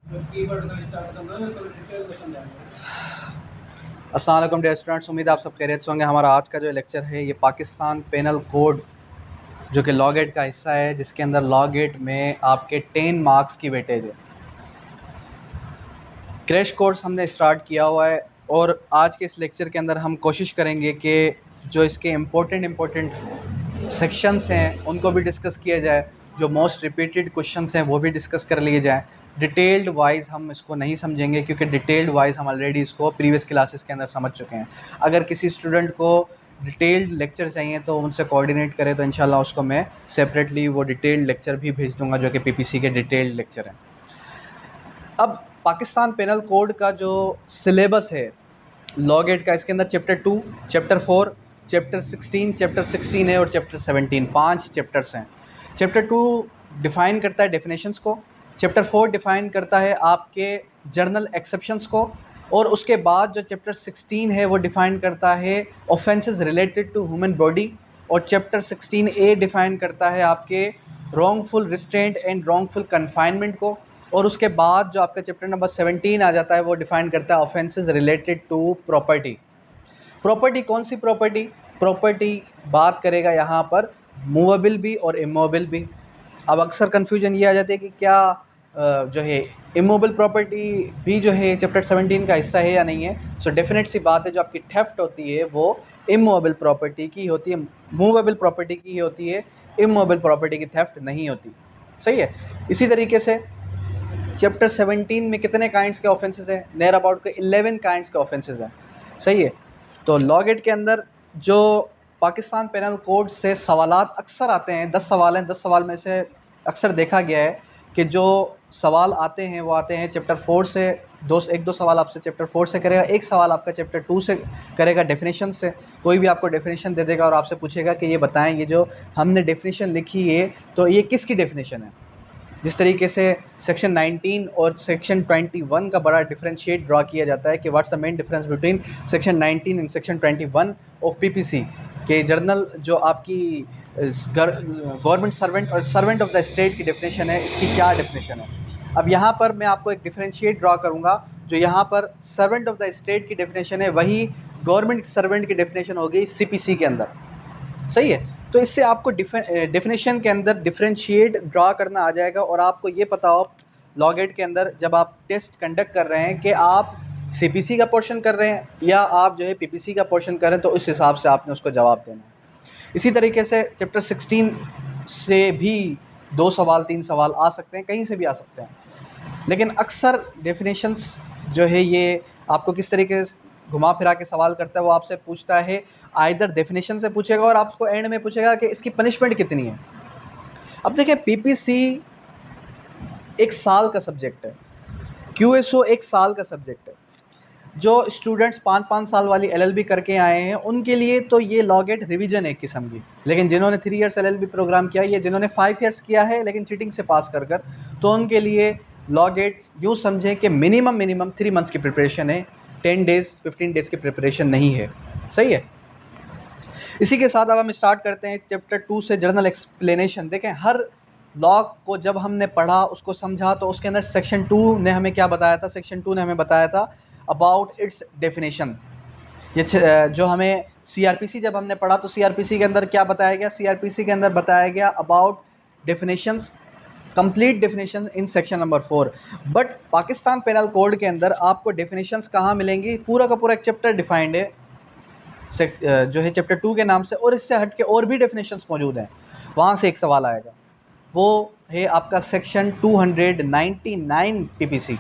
अस्सलाम वालेकुम dear students, उम्मीद है आप सब खैरियत से होंगे। हमारा आज का जो लेक्चर है ये पाकिस्तान पेनल कोड जो कि लॉ गेट का हिस्सा है, जिसके अंदर लॉ गेट में आपके 10 मार्क्स की वेटेज है। क्रैश कोर्स हमने स्टार्ट किया हुआ है और आज के इस लेक्चर के अंदर हम कोशिश करेंगे कि जो इसके इम्पोर्टेंट सेक्शंस हैं उनको भी डिस्कस किया जाए, जो मोस्ट रिपीटेड क्वेश्चंस हैं वो भी डिस्कस कर लिए जाएँ। डिटेल्ड वाइज हम इसको नहीं समझेंगे क्योंकि डिटेल्ड वाइज हम ऑलरेडी इसको प्रीवियस क्लासेस के अंदर समझ चुके हैं। अगर किसी स्टूडेंट को डिटेल्ड लेक्चर चाहिए तो उनसे कोऑर्डिनेट करें, तो इंशाल्लाह उसको मैं सेपरेटली वो डिटेल्ड लेक्चर भी भेज दूँगा जो कि पीपीसी के डिटेल्ड लेक्चर हैं। अब पाकिस्तान पेनल कोड का जो सिलेबस है लॉ गेट का, इसके अंदर चैप्टर 2, चैप्टर 4, चैप्टर 16, चैप्टर 16 है और चैप्टर 17, 5 चैप्टर्स हैं। चैप्टर 2 डिफ़ाइन करता है डेफिनेशंस को, चैप्टर 4 डिफ़ाइन करता है आपके जर्नल एक्सेप्शंस को, और उसके बाद जो चैप्टर 16 है वो डिफ़ाइन करता है offences related to human body, और चैप्टर 16A डिफ़ाइन करता है आपके wrongful restraint and wrongful confinement को, और उसके बाद जो आपका चैप्टर नंबर 17 आ जाता है वो डिफ़ाइन करता है offences related to property. Property कौन सी प्रॉपर्टी? प्रॉपर्टी बात करेगा यहाँ पर मूवेबल भी और इमूवेबल भी। अब अक्सर कन्फ्यूजन ये आ जाती है कि क्या जो है इमूवेबल प्रॉपर्टी भी जो है चैप्टर 17 का हिस्सा है या नहीं है। सो डेफिनेट सी बात है, जो आपकी थेफ्ट होती है वो इमूवेबल प्रॉपर्टी की होती है, मूवेबल प्रॉपर्टी की होती है, इमूवेबल प्रॉपर्टी की थेफ्ट नहीं होती। सही है। इसी तरीके से चैप्टर 17 में कितने काइंड्स के ऑफेंसेस हैं? नियर अबाउट के 11 काइंड्स के ऑफेंसेस हैं। सही है। तो लॉ गेट के अंदर जो पाकिस्तान पेनल कोड से सवालात अक्सर आते हैं, 10 सवाल हैं, 10 सवाल में से अक्सर देखा गया है कि जो सवाल आते हैं वो आते हैं चैप्टर 4 से। एक दो सवाल आपसे चैप्टर 4 से करेगा, एक सवाल आपका चैप्टर 2 से करेगा डेफिनेशन से। कोई भी आपको डेफिनेशन दे देगा और आपसे पूछेगा कि ये बताएं, ये जो हमने डेफिनेशन लिखी है तो ये किसकी डेफिनेशन है। जिस तरीके से सेक्शन 19 और सेक्शन 21 का बड़ा डिफरेंशिएट ड्रा किया जाता है कि what's the main difference between section 19 and section 21 of PPC, के जर्नल जो आपकी गवर्नमेंट सर्वेंट और सर्वेंट ऑफ द स्टेट की डेफिनेशन है, इसकी क्या डेफिनेशन है। अब यहाँ पर मैं आपको एक डिफरेंशिएट ड्रा करूँगा। जो यहाँ पर सर्वेंट ऑफ द स्टेट की डेफिनेशन है वही गवर्नमेंट सर्वेंट की डेफिनेशन होगी सीपीसी के अंदर। सही है। तो इससे आपको डेफिनेशन के अंदर डिफरेंशिएट ड्रा करना आ जाएगा, और आपको ये पता हो लॉ गेट के अंदर जब आप टेस्ट कंडक्ट कर रहे हैं कि आप सीपीसी का पोर्शन कर रहे हैं या आप जो है पीपीसी का पोर्शन कर रहे हैं, तो इस हिसाब से आपने उसको जवाब देना है। इसी तरीके से चैप्टर 16 से भी 2 सवाल 3 सवाल आ सकते हैं, कहीं से भी आ सकते हैं। लेकिन अक्सर डेफिनेशंस जो है ये आपको किस तरीके से घुमा फिरा के सवाल करता है, वो आपसे पूछता है आइदर डेफिनेशन से पूछेगा और आपको एंड में पूछेगा कि इसकी पनिशमेंट कितनी है। अब देखिए, पीपीसी एक साल का सब्जेक्ट है, क्यूएसओ एक साल का सब्जेक्ट है। जो स्टूडेंट्स 5-5 साल वाली एलएलबी करके आए हैं उनके लिए तो ये लॉ गेट रिवीजन है एक किस्म की। लेकिन जिन्होंने 3 इयर्स एलएलबी प्रोग्राम किया है, या जिन्होंने 5 इयर्स किया है लेकिन चीटिंग से पास कर कर, तो उनके लिए लॉ गेट यूँ समझें कि मिनिमम 3 मंथ्स की प्रिपरेशन है, 10 डेज़ 15 डेज़ की प्रिपरेशन नहीं है। सही है। इसी के साथ अब हम स्टार्ट करते हैं चैप्टर 2 से जर्नल एक्सप्लेनेशन। देखें, हर लॉ को जब हमने पढ़ा, उसको समझा, तो उसके अंदर सेक्शन 2 ने हमें क्या बताया था? सेक्शन 2 ने हमें बताया था अबाउट इट्स डेफिनेशन। ये जो हमें सीआरपीसी जब हमने पढ़ा तो सीआरपीसी के अंदर क्या बताया गया? सीआरपीसी के अंदर बताया गया about definitions, complete definition in section number 4। But Pakistan penal code के अंदर आपको डेफिनेशंस कहाँ मिलेंगी? पूरा का पूरा एक चैप्टर डिफाइंड है जो है चैप्टर 2 के नाम से, और इससे हट के और भी डेफिनेशंस मौजूद हैं। वहाँ से एक सवाल आएगा, वो है आपका सेक्शन 299 पीपीसी।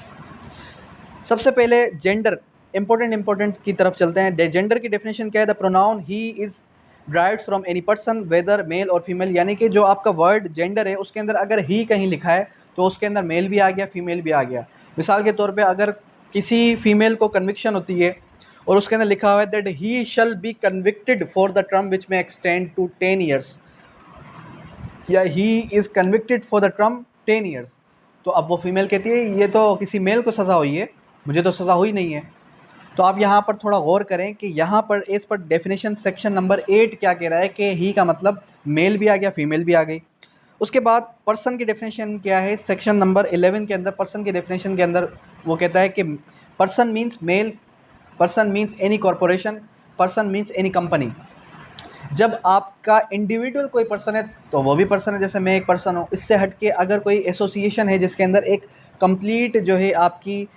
सबसे पहले जेंडर, इंपॉर्टेंट की तरफ चलते हैं। जेंडर की डेफिनेशन क्या है? The pronoun he is derived from any person whether male और फीमेल। यानी कि जो आपका वर्ड जेंडर है उसके अंदर अगर ही कहीं लिखा है तो उसके अंदर मेल भी आ गया, फीमेल भी आ गया। मिसाल के तौर पे अगर किसी फीमेल को कन्विक्शन होती है और उसके अंदर लिखा हुआ है that he shall be convicted for the term which में एक्सटेंड टू 10 ईयर्स, या he is convicted for the term 10 years, तो अब वो फीमेल कहती है ये तो किसी मेल को सज़ा हुई है, मुझे तो सज़ा हुई नहीं है। तो आप यहाँ पर थोड़ा गौर करें कि यहाँ पर as per definition section number 8 क्या कह रहा है कि ही का मतलब मेल भी आ गया, फीमेल भी आ गई। उसके बाद पर्सन की डेफिनेशन क्या है, सेक्शन नंबर 11 के अंदर पर्सन की डेफिनेशन के अंदर वो कहता है कि person means male, person means any corporation, person means any company. जब आपका इंडिविजुअल कोई पर्सन है तो वो भी पर्सन है, जैसे मैं एक पर्सन हूँ। इससे हट के अगर कोई एसोसिएशन है जिसके अंदर एक कंप्लीट जो है आपकी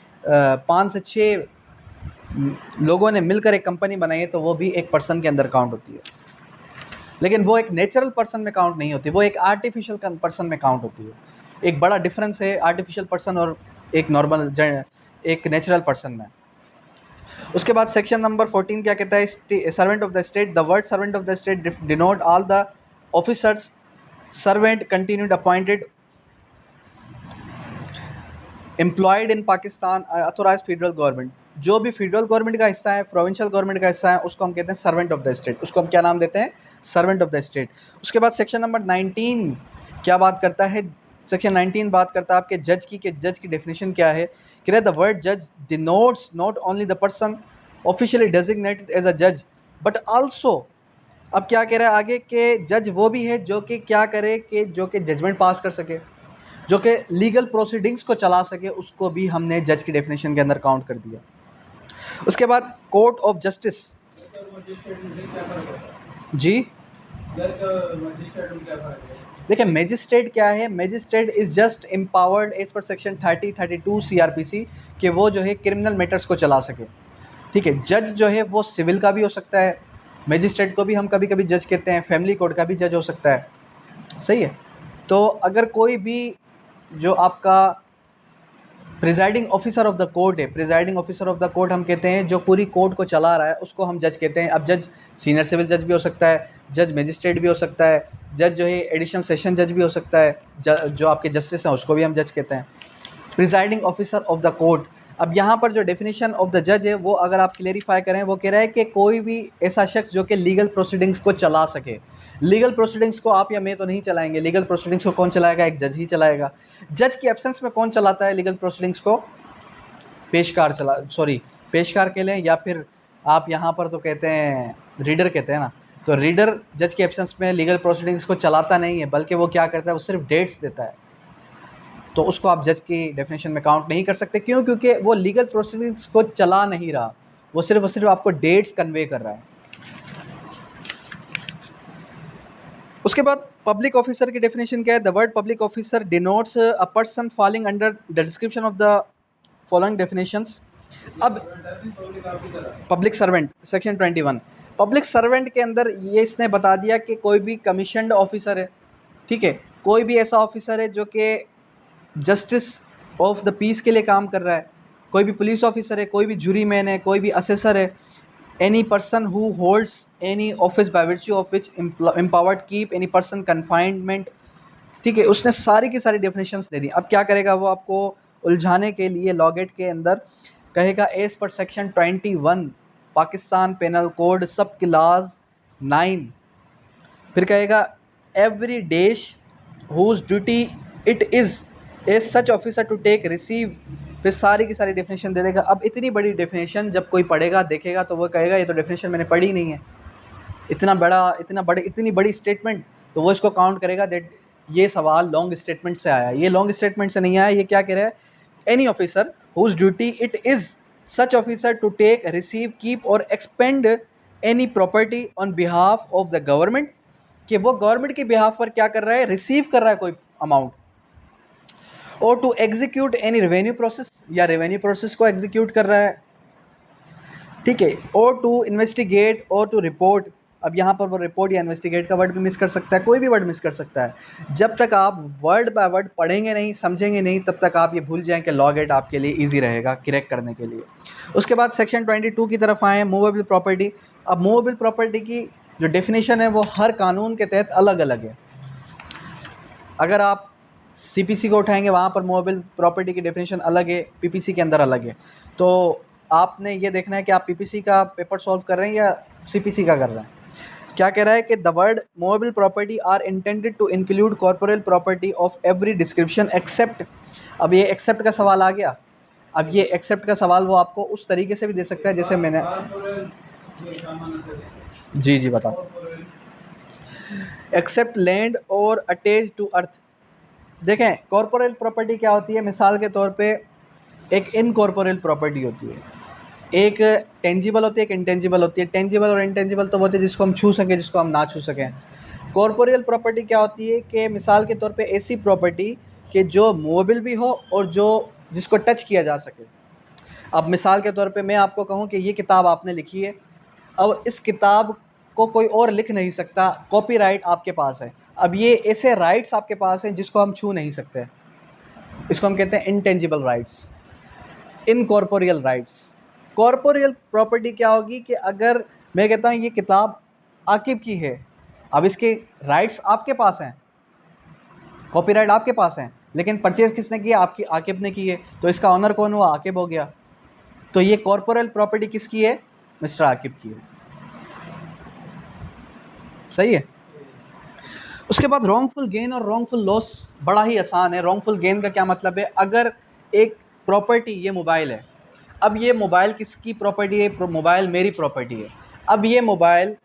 5 से 6 लोगों ने मिलकर एक कंपनी बनाई है, तो वो भी एक पर्सन के अंदर काउंट होती है। लेकिन वो एक नेचुरल पर्सन में काउंट नहीं होती, वो एक आर्टिफिशियल पर्सन में काउंट होती है। एक बड़ा डिफरेंस है आर्टिफिशियल पर्सन और एक नॉर्मल एक नेचुरल पर्सन में। उसके बाद सेक्शन नंबर 14 क्या कहता है, servant of the state. The word servant of the state denote all the officers servant continued appointed employed in Pakistan authorize federal government. जो भी फेडरल गवर्नमेंट का हिस्सा है, प्रोविंशियल गवर्नमेंट का हिस्सा है, उसको हम कहते हैं सर्वेंट ऑफ द स्टेट। उसको हम क्या नाम देते हैं, सर्वेंट ऑफ द स्टेट। उसके बाद सेक्शन नंबर 19 क्या बात करता है, सेक्शन 19 बात करता है आपके जज की, कि जज की डेफिनेशन क्या है। कह रहे द वर्ड जज denotes not only the person officially designated as a जज बट आल्सो, अब क्या कह रहा है आगे, कि जज वो भी है जो कि क्या करे, कि जो कि जजमेंट पास कर सके, जो कि लीगल प्रोसीडिंग्स को चला सके, उसको भी हमने जज की डेफिनेशन के अंदर काउंट कर दिया। उसके बाद कोर्ट ऑफ जस्टिस। जी देखिए मैजिस्ट्रेट क्या है, magistrate is just empowered as per section 30-32 CRPC कि वो जो है क्रिमिनल मैटर्स को चला सके। ठीक है, जज जो है वो सिविल का भी हो सकता है, मैजिस्ट्रेट को भी हम कभी कभी जज कहते हैं, फैमिली कोर्ट का भी जज हो सकता है, सही है। तो अगर कोई भी जो आपका presiding officer of the court है, presiding officer of the court हम कहते हैं जो पूरी कोर्ट को चला रहा है, उसको हम जज कहते हैं। अब जज सीनियर सिविल जज भी हो सकता है, जज मजिस्ट्रेट भी हो सकता है, जज जो है एडिशनल सेशन जज भी हो सकता है, जो आपके जस्टिस हैं उसको भी हम जज कहते हैं, presiding officer of the court. अब यहाँ पर जो डेफिनेशन ऑफ द जज है वो अगर आप क्लेरिफाई करें, वो कह रहा है कि कोई भी ऐसा शख्स जो कि लीगल प्रोसीडिंग्स को चला सके। लीगल प्रोसीडिंग्स को आप या मैं तो नहीं चलाएंगे, लीगल प्रोसीडिंग्स को कौन चलाएगा, एक जज ही चलाएगा। जज की एब्सेंस में कौन चलाता है लीगल प्रोसीडिंग्स को, पेशकार पेशकार के लिए, या फिर आप यहाँ पर तो कहते हैं रीडर कहते हैं ना, तो रीडर जज के एब्सेंस में लीगल प्रोसीडिंग्स को चलाता नहीं है, बल्कि वो क्या करता है, वो सिर्फ डेट्स देता है। तो उसको आप जज की डेफिनेशन में काउंट नहीं कर सकते, क्यों, क्योंकि वो लीगल प्रोसीडिंग्स को चला नहीं रहा, वो सिर्फ आपको डेट्स कन्वे कर रहा है। उसके बाद पब्लिक ऑफिसर की डेफिनेशन क्या है, the word public officer denotes a person falling under the description of the following definitions. अब public servant section 21, public servant के अंदर ये इसने बता दिया कि कोई भी कमीशन्ड ऑफिसर है, ठीक है, कोई भी ऐसा ऑफिसर है जो कि जस्टिस ऑफ द पीस के लिए काम कर रहा है, कोई भी पुलिस ऑफिसर है, कोई भी जूरी मैन है, कोई भी असेसर है, any person who holds any office by virtue of which empowered keep any person confinement. ठीक है, उसने सारी की सारी डेफिनेशंस दे दी। अब क्या करेगा, वो आपको उलझाने के लिए लॉ गेट के अंदर कहेगा as per section 21 Pakistan penal code sub class 9, फिर कहेगा every dash whose duty it is as such officer to take receive, फिर सारी की सारी डेफिनेशन दे देगा। अब इतनी बड़ी डेफिनेशन जब कोई पढ़ेगा देखेगा तो वो कहेगा ये तो डेफिनेशन मैंने पढ़ी नहीं है, इतनी बड़ी स्टेटमेंट, तो वो इसको काउंट करेगा दैट ये सवाल लॉन्ग स्टेटमेंट से आया। ये लॉन्ग स्टेटमेंट से नहीं आया, ये क्या कह रहा है, any officer whose duty it is such officer to take receive keep और expend any property on behalf of the government, कि वो गवर्नमेंट के बिहाफ पर क्या कर रहा है, रिसीव कर रहा है कोई अमाउंट, और to execute any revenue process, या रेवेन्यू प्रोसेस को एग्जीक्यूट कर रहा है, ठीक है, और टू इन्वेस्टिगेट और टू रिपोर्ट। अब यहाँ पर वो रिपोर्ट या इन्वेस्टिगेट का वर्ड भी मिस कर सकता है, कोई भी वर्ड मिस कर सकता है। जब तक आप वर्ड बाय वर्ड पढ़ेंगे नहीं, समझेंगे नहीं, तब तक आप ये भूल जाएं कि लॉ गेट आपके लिए ईजी रहेगा करेक्ट करने के लिए। उसके बाद सेक्शन 22 की तरफ आएँ, मूवेबल प्रॉपर्टी। अब मूवेबल प्रॉपर्टी की जो डेफिनेशन है वो हर कानून के तहत अलग अलग है। अगर आप CPC को उठाएंगे वहाँ पर मूवेबल प्रॉपर्टी की डेफिनेशन अलग है, PPC के अंदर अलग है। तो आपने ये देखना है कि आप PPC का पेपर सॉल्व कर रहे हैं या CPC का कर रहे हैं। क्या कह रहा है कि the word movable property are intended to include corporeal property of every description except. अब ये एक्सेप्ट का सवाल आ गया। अब ये एक्सेप्ट का सवाल वो आपको उस तरीके से भी दे सकता है जैसे मैंने जी बता, एक्सेप्ट लैंड और अटैच टू अर्थ। देखें कॉर्पोरेल प्रॉपर्टी क्या होती है, मिसाल के तौर पे एक इनकॉर्पोरेल प्रॉपर्टी होती है, एक टेंजिबल होती है, एक इंटेंजिबल होती है। टेंजिबल और इंटेंजिबल तो होते हैं जिसको हम छू सकें, जिसको हम ना छू सकें। कॉर्पोरियल प्रॉपर्टी क्या होती है कि मिसाल के तौर पे ऐसी प्रॉपर्टी कि जो मूवेबल भी हो और जो जिसको टच किया जा सके। अब मिसाल के तौर पे मैं आपको कहूँ कि ये किताब आपने लिखी है, अब इस किताब को कोई और लिख नहीं सकता, कॉपीराइट आपके पास है। अब ये ऐसे राइट्स आपके पास हैं जिसको हम छू नहीं सकते, इसको हम कहते हैं intangible rights, incorporeal rights. Corporeal property क्या होगी कि अगर मैं कहता हूँ ये किताब आकिब की है, अब इसके राइट्स आपके पास हैं, कॉपीराइट आपके पास हैं, लेकिन परचेज़ किसने किया, आपकी आकिब ने की है, तो इसका ऑनर कौन हुआ, आकिब हो गया। तो ये कॉर्पोरल प्रॉपर्टी किसकी है, मिस्टर आकिब की है। सही है। उसके बाद रॉन्गफुल गेन और रॉन्गफुल लॉस बड़ा ही आसान है। रॉन्गफुल गेन का क्या मतलब है, अगर एक प्रॉपर्टी, ये मोबाइल है, अब ये मोबाइल किसकी प्रॉपर्टी है, मोबाइल मेरी प्रॉपर्टी है। अब ये मोबाइल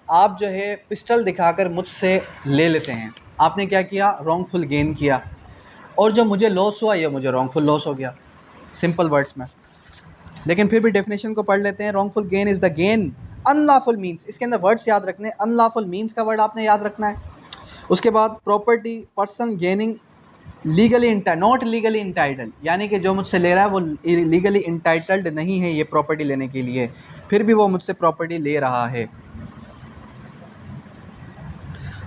आप जो है पिस्टल दिखाकर मुझसे ले लेते हैं, आपने क्या किया, रॉन्गफुल गेन किया, और जो मुझे लॉस हुआ ये मुझे रॉन्गफुल लॉस हो गया, सिंपल वर्ड्स में। लेकिन फिर भी डेफिनेशन को पढ़ लेते हैं। Wrongful gain is the gain unlawful means, इसके अंदर वर्ड्स याद रखने, अनलॉफुल मीन्स का वर्ड आपने याद रखना है। उसके बाद property person gaining legally not legally entitled, यानी कि जो मुझसे ले रहा है वो लीगली इंटाइटल्ड नहीं है ये प्रॉपर्टी लेने के लिए, फिर भी वो मुझसे प्रॉपर्टी ले रहा है।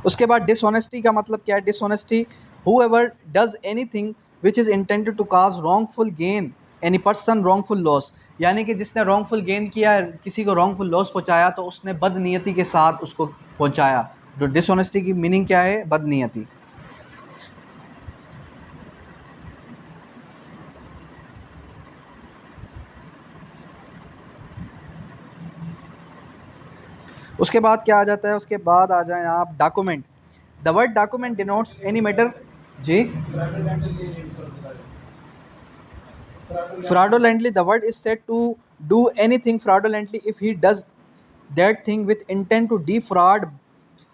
उसके बाद डिसऑनेस्टी का मतलब क्या है, dishonesty whoever does anything which is intended to cause wrongful gain any person wrongful loss, यानी कि जिसने wrongful gain किया, किसी को wrongful loss पहुंचाया, तो उसने बदनीयती के साथ उसको पहुंचाया। जो डिसऑनेस्टी की मीनिंग क्या है, बदनीयती। उसके बाद क्या आ जाता है, उसके बाद आ जाएं आप document. The word document denotes any matter, जी fraudulently, the word is said to do anything fraudulently if he does that thing with intent to defraud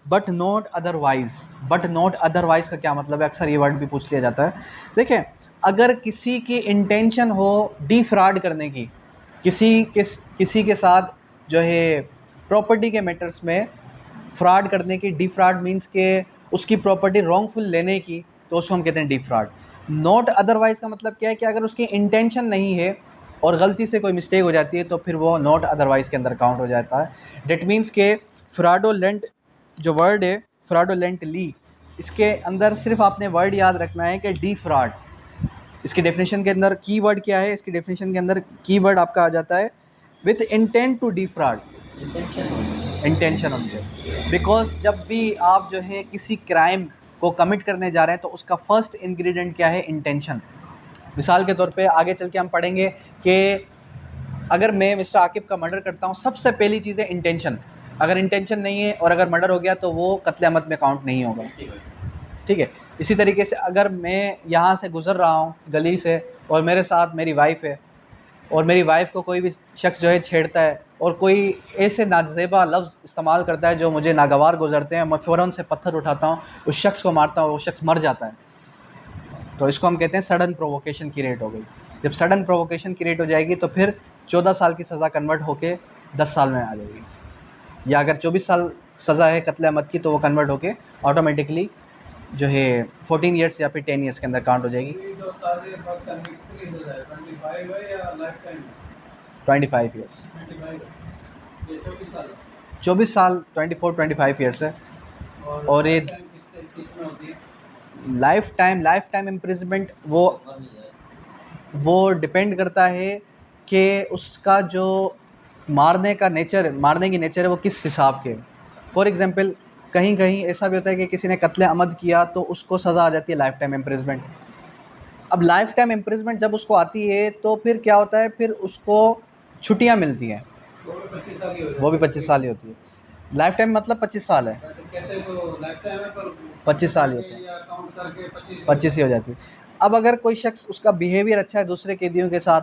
but not otherwise। but not otherwise का क्या मतलब है, अक्सर ये word भी पूछ लिया जाता है। देखें अगर किसी की इंटेंशन हो डिफ्रॉड करने की, किसी के साथ जो है प्रॉपर्टी के मैटर्स में फ्रॉड करने की, डिफ्रॉड मीन्स के उसकी प्रॉपर्टी रॉन्गफुल लेने की, तो उसको हम कहते हैं डिफ्रॉड। नॉट अदरवाइज का मतलब क्या है कि अगर उसकी इंटेंशन नहीं है और गलती से कोई मिस्टेक हो जाती है तो फिर वो नॉट अदरवाइज के अंदर काउंट हो जाता है। डेट मीन्स के फ्रॉडोलेंट जो वर्ड है, फ्रॉडोलेंटली, इसके अंदर सिर्फ आपने वर्ड याद रखना है कि डिफ्रॉड। इसकी डेफिनेशन के अंदर की वर्ड क्या है, इसकी डेफिनेशन के अंदर की वर्ड आपका आ जाता है with intent to defraud, intention होती। बिकॉज जब भी आप जो है किसी क्राइम को कमिट करने जा रहे हैं तो उसका फर्स्ट इंग्रेडिएंट क्या है, इंटेंशन। मिसाल के तौर पे आगे चल के हम पढ़ेंगे कि अगर मैं मिस्टर आकिब का मर्डर करता हूँ, सबसे पहली चीज़ है इंटेंशन। अगर इंटेंशन नहीं है और अगर मर्डर हो गया तो वो कत्ले अमद में काउंट नहीं होगा, ठीक है। इसी तरीके से अगर मैं यहाँ से गुज़र रहा हूँ गली से और मेरे साथ मेरी वाइफ है और मेरी वाइफ को कोई भी शख्स जो है छेड़ता है और कोई ऐसे नाजेबा लफ्ज़ इस्तेमाल करता है जो मुझे नागवार गुजरते हैं, मैं फ़ौरन से पत्थर उठाता हूँ, उस शख्स को मारता हूँ, वो शख्स मर जाता है, तो इसको हम कहते हैं सडन प्रोवोकेशन की रेट हो गई। जब सडन प्रोवोकेशन की रेट हो जाएगी तो फिर 14 साल की सज़ा कन्वर्ट होके 10 साल में आ जाएगी, या अगर 24 साल सज़ा है कत्ले अमद की तो वो कन्वर्ट होके ऑटोमेटिकली जो है 14 ईयर्स या फिर 10 ईयर्स के अंदर काउंट हो जाएगी। 25 ईयर्स, 24 साल 24-25 ईयर्स है। और ये लाइफ टाइम इम्प्रिजमेंट वो डिपेंड करता है कि उसका जो मारने की नेचर है वो किस हिसाब के। फॉर एग्जांपल कहीं कहीं ऐसा भी होता है कि किसी ने कत्ले अमद किया तो उसको सज़ा आ जाती है लाइफ टाइम इम्प्रिजमेंट। अब लाइफ टाइम इम्प्रिजमेंट जब उसको आती है तो फिर क्या होता है, फिर उसको छुट्टियां मिलती हैं, वो भी 25 साल ही होती है। लाइफ टाइम मतलब 25 साल है, 25 साल ही होते हैं, 25 ही हो जाती है। अब अगर कोई शख्स उसका बिहेवियर अच्छा है दूसरे कैदियों के साथ,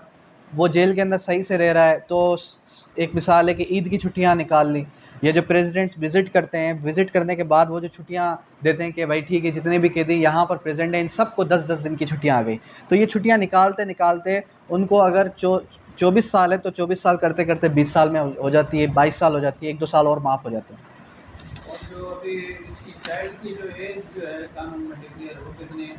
वो जेल के अंदर सही से रह रहा है, तो एक मिसाल है कि ईद की छुट्टियां निकाल ली, ये जो प्रेसिडेंट्स विज़िट करते हैं, विज़िट करने के बाद वो जो छुट्टियाँ देते हैं कि भाई ठीक है जितने भी कैदी यहाँ पर प्रेजेंट हैं इन सबको 10-10 दिन की छुट्टियाँ आ गई। तो ये छुट्टियाँ निकालते उनको अगर 24 साल है तो 24 साल करते करते 20 साल में हो जाती है, 22 साल हो जाती है, 1-2 साल और माफ़ हो जाते हैं। और जो अभी इसकी चाइल्ड की जो एज जो है कानून में डिक्लेयर वो कितनी है?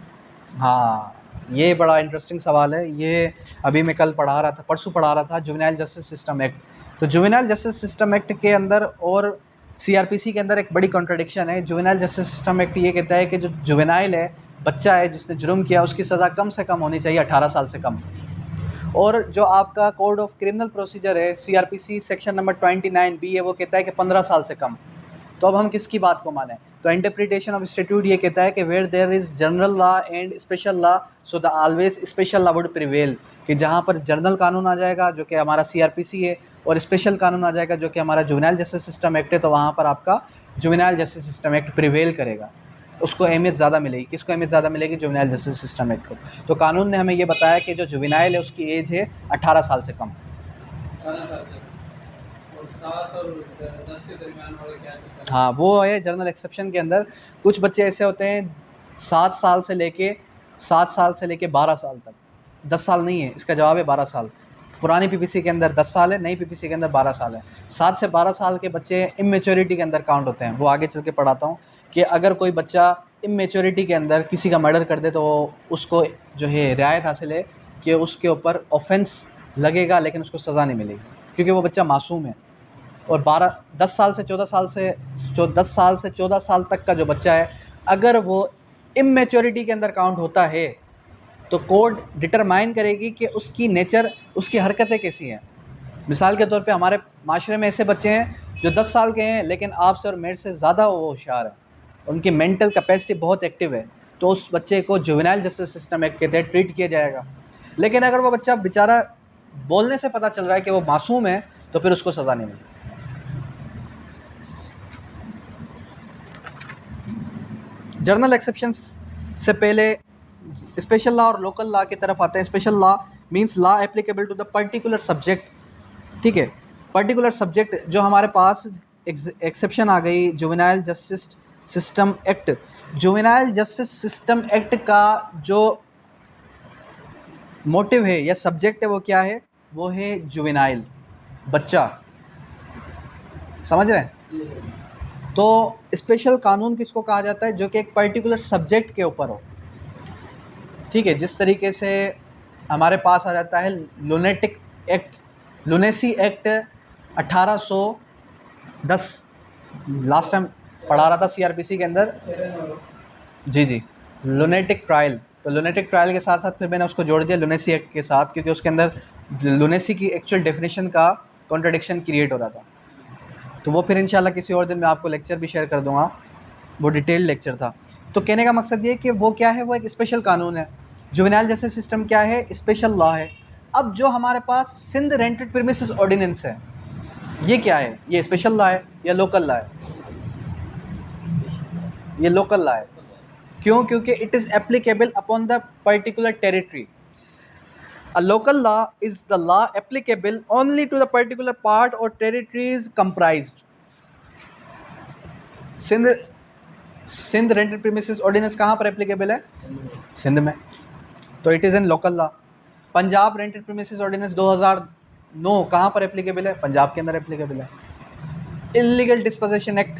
हाँ, ये बड़ा इंटरेस्टिंग सवाल है। ये अभी मैं कल पढ़ा रहा था, परसों पढ़ा रहा था, जुवेनाइल जस्टिस सिस्टम एक्ट। तो जुवेनाइल जस्टिस सिस्टम एक्ट के अंदर और सीआरपीसी के अंदर एक बड़ी कॉन्ट्रडिक्शन है। जुवेनाइल जस्टिस सिस्टम एक्ट ये कहता है कि जो जुवेनाइल है, बच्चा है जिसने जुर्म किया, उसकी सज़ा कम से कम होनी चाहिए 18 साल से कम। और जो आपका कोड ऑफ क्रिमिनल प्रोसीजर है, सीआरपीसी सेक्शन नंबर 29B है, वो कहता है कि 15 साल से कम। तो अब हम किसकी बात को माने? तो इंटरप्रिटेशन ऑफ स्टैट्यूट ये कहता है कि where there is general law and special law so the always special law would prevail, कि जहाँ पर जनरल कानून आ जाएगा जो कि हमारा सीआरपीसी है, और स्पेशल कानून आ जाएगा जो कि हमारा जुवेनाइल जस्टिस सिस्टम एक्ट है, तो वहाँ पर आपका juvenile justice system act prevail करेगा, उसको अहमियत ज़्यादा मिलेगी। किसको अहमियत ज़्यादा मिलेगी? जुवेनाइल जस्टिस सिस्टम एक्ट को। तो कानून ने हमें ये बताया कि जो जुवेनाइल है उसकी एज है 18 साल से कम। 18 साल तक। और 7 और 10 के दरमियान वाले क्या चीज़ है? हाँ, वो है जनरल एक्सेप्शन के अंदर। कुछ बच्चे ऐसे होते हैं 7 साल से लेके 12 साल तक। 10 साल नहीं है, इसका जवाब है 12 साल। पुरानी पीपीसी के अंदर 10 साल है, नई पीपीसी के अंदर 12 साल है। 7 से 12 साल के बच्चे इमेच्योरिटी के अंदर काउंट होते हैं। वो आगे चल के पढ़ाता हूँ कि अगर कोई बच्चा इमेच्योरिटी के अंदर किसी का मर्डर कर दे तो उसको जो है रियायत हासिल है कि उसके ऊपर ऑफेंस लगेगा लेकिन उसको सज़ा नहीं मिलेगी, क्योंकि वो बच्चा मासूम है। और 10 साल से 14 साल से 10 साल से 14 साल तक का जो बच्चा है, अगर वो इमेच्योरिटी के अंदर काउंट होता है तो कोर्ट डिटरमाइन करेगी कि उसकी नेचर, उसकी हरकतें कैसी हैं। मिसाल के तौर पे हमारे माशरे में ऐसे बच्चे हैं जो 10 साल के हैं लेकिन आपसे और मेरे से ज़्यादा वो होशियार है, उनकी मेंटल कैपेसिटी बहुत एक्टिव है, तो उस बच्चे को जुवेनाइल जस्टिस सिस्टम एक्ट के तहत ट्रीट किया जाएगा। लेकिन अगर वो बच्चा बेचारा बोलने से पता चल रहा है कि वो मासूम है तो फिर उसको सज़ा नहीं मिलेगी। जर्नल एक्सेप्शंस से पहले स्पेशल लॉ और लोकल लॉ की तरफ आते हैं। Special law means law applicable to the particular subject. ठीक है, पर्टिकुलर सब्जेक्ट जो हमारे पास एक्सेप्शन आ गई juvenile justice system act. Juvenile justice system act का जो मोटिव है या सब्जेक्ट है वो क्या है? वो है जुवेनाइल, बच्चा। समझ रहे हैं? तो स्पेशल कानून किसको कहा जाता है? जो कि एक पर्टिकुलर सब्जेक्ट के ऊपर हो। ठीक है, जिस तरीके से हमारे पास आ जाता है lunatic act, lunacy act 1810, last time पढ़ा रहा था सीआरपीसी के अंदर। जी, लुनेटिक ट्रायल। तो लुनेटिक ट्रायल के साथ साथ फिर मैंने उसको जोड़ दिया लुनेसी एक्ट के साथ, क्योंकि उसके अंदर लुनेसी की एक्चुअल डेफिनेशन का कॉन्ट्रडिक्शन क्रिएट हो रहा था। तो वो फिर इंशाल्लाह किसी और दिन मैं आपको लेक्चर भी शेयर कर दूंगा, वो डिटेल लेक्चर था। तो कहने का मकसद ये कि वो क्या है, वो एक स्पेशल कानून है। जुवेनाइल जस्टिस सिस्टम क्या है? स्पेशल लॉ है। अब जो हमारे पास सिंध रेंटेड प्रीमिसेस ऑर्डिनेंस है, ये क्या है? ये स्पेशल लॉ है या लोकल लॉ है? ये लोकल लॉ है। क्यों? क्योंकि it is applicable upon the particular territory. A local law is the law applicable only to the particular part or territories comprised. Sindh rented premises ordinance कहाँ पर applicable है? सिंध में, तो it is an local law. Punjab rented premises ordinance 2009 कहाँ पर applicable है? पंजाब के अंदर एप्लीकेबल है। Illegal disposition act,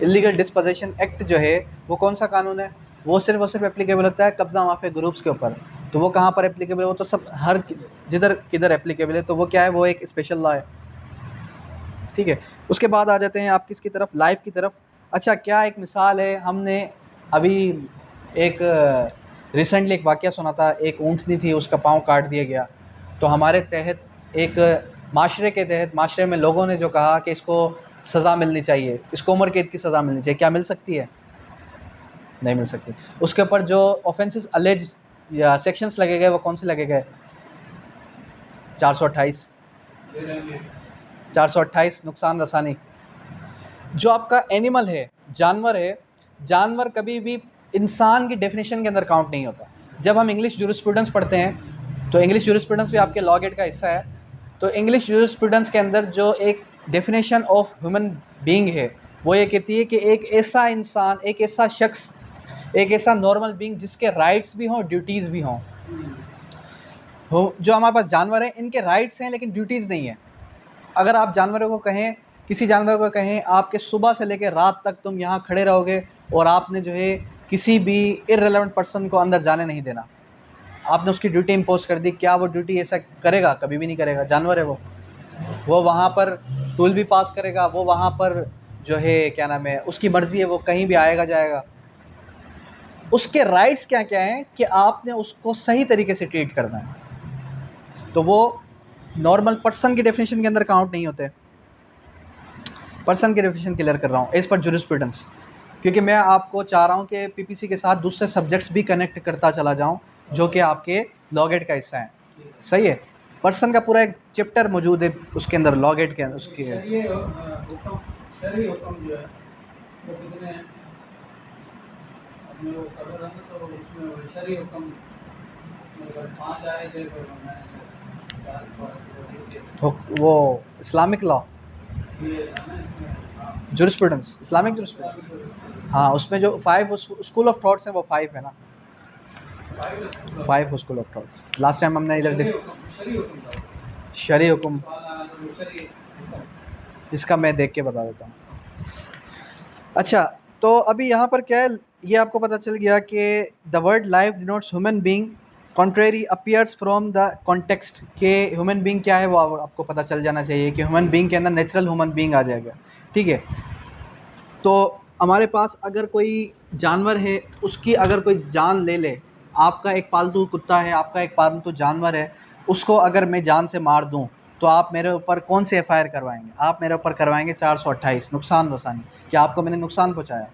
illegal disposition act जो है वो कौन सा कानून है? वो सिर्फ और सिर्फ एप्लीकेबल होता है कब्जा माफिया ग्रुप्स के ऊपर। तो वो कहाँ पर एप्लीकेबल है? वो तो सब हर जिधर किधर एप्लीकेबल है। तो वो क्या है? वो एक स्पेशल लॉ है। ठीक है, उसके बाद आ जाते हैं आप किसकी तरफ? लाइफ की तरफ। अच्छा, क्या एक मिसाल है, हमने अभी एक रिसेंटली एक वाक़या सुना था। एक ऊँटनी थी, उसका पाँव काट दिया गया। तो हमारे तहत एक माशरे के तहत माशरे में लोगों ने जो कहा कि इसको सज़ा मिलनी चाहिए, इसको उम्र कैद की सज़ा मिलनी चाहिए। क्या मिल सकती है? नहीं मिल सकती। उसके ऊपर जो ऑफेंसेस अलेज्ड या सेक्शंस लगे गए वो कौन से लगे गए? 428 428 नुकसान रसानी। जो आपका एनिमल है, जानवर है, जानवर कभी भी इंसान की डेफिनेशन के अंदर काउंट नहीं होता। जब हम इंग्लिश जूरिस्प्रूडेंस पढ़ते हैं, तो इंग्लिश जूरिस्प्रूडेंस भी आपके लॉ गेट का हिस्सा है। तो इंग्लिश जूरिस्प्रूडेंस के अंदर जो एक डेफिनेशन ऑफ ह्यूमन बीइंग है वो ये कहती है कि एक ऐसा इंसान, एक ऐसा शख्स, एक ऐसा नॉर्मल बीइंग जिसके राइट्स भी हों, ड्यूटीज़ भी हों। जो हमारे पास जानवर हैं, इनके राइट्स हैं लेकिन ड्यूटीज़ नहीं है। अगर आप जानवरों को कहें, किसी जानवर को कहें आपके सुबह से लेकर रात तक तुम यहाँ खड़े रहोगे और आपने जो है किसी भी इररिलेवेंट पर्सन को अंदर जाने नहीं देना, आपने उसकी ड्यूटी इम्पोज कर दी, क्या वो ड्यूटी ऐसा करेगा? कभी भी नहीं करेगा। जानवर है वो वहाँ पर टूल भी पास करेगा, वो वहाँ पर जो है क्या नाम है, उसकी मर्ज़ी है, वो कहीं भी आएगा जाएगा। उसके राइट्स क्या क्या हैं कि आपने उसको सही तरीके से ट्रीट करना है, तो वो नॉर्मल पर्सन की डेफिनेशन के अंदर काउंट नहीं होते। पर्सन की डेफिनेशन क्लियर कर रहा हूँ एज पर जूरिस्प्रूडेंस, क्योंकि मैं आपको चाह रहा हूँ कि पीपीसी के साथ दूसरे सब्जेक्ट्स भी कनेक्ट करता चला जाऊँ जो कि आपके लॉ गेट का हिस्सा है। सही है, पर्सन का पूरा एक चैप्टर मौजूद है उसके अंदर, लॉ गेट के अंदर उसके। शरई हुक्म जो है वो कितने हैं? अपने वो कर रहा था तो उसमें वो शरई हुक्म मतलब 5 आए थे, पर मैंने 4 वो इस्लामिक लॉ ये है ना इसमें। हाँ, जूरिस्प्रूडेंस, इस्लामिक जूरिस्प्रूडेंस। हाँ, उसमें जो 5 स्कूल ऑफ थॉट्स हैं वो 5 है ना, 5 school of thoughts. Last time हमने इधर शरई हुक्म था। शरई हुक्म, सवाल आया तो वो शरई हुक्म। इसका मैं देख के बता देता हूँ। अच्छा, तो अभी यहाँ पर क्या है, ये आपको पता चल गया कि the word life denotes human being, contrary appears from the context, के ह्यूमन बीइंग क्या है वो आपको पता चल जाना चाहिए कि ह्यूमन बीइंग के अंदर नेचुरल ह्यूमन बीइंग आ जाएगा। ठीक है, तो हमारे पास अगर कोई जानवर है, उसकी अगर कोई जान ले ले, आपका एक पालतू कुत्ता है, आपका एक पालतू जानवर है, उसको अगर मैं जान से मार दूं तो आप मेरे ऊपर कौन से एफआईआर करवाएंगे? आप मेरे ऊपर करवाएंगे 428 नुकसान रसानी, कि आपको मैंने नुकसान पहुंचाया।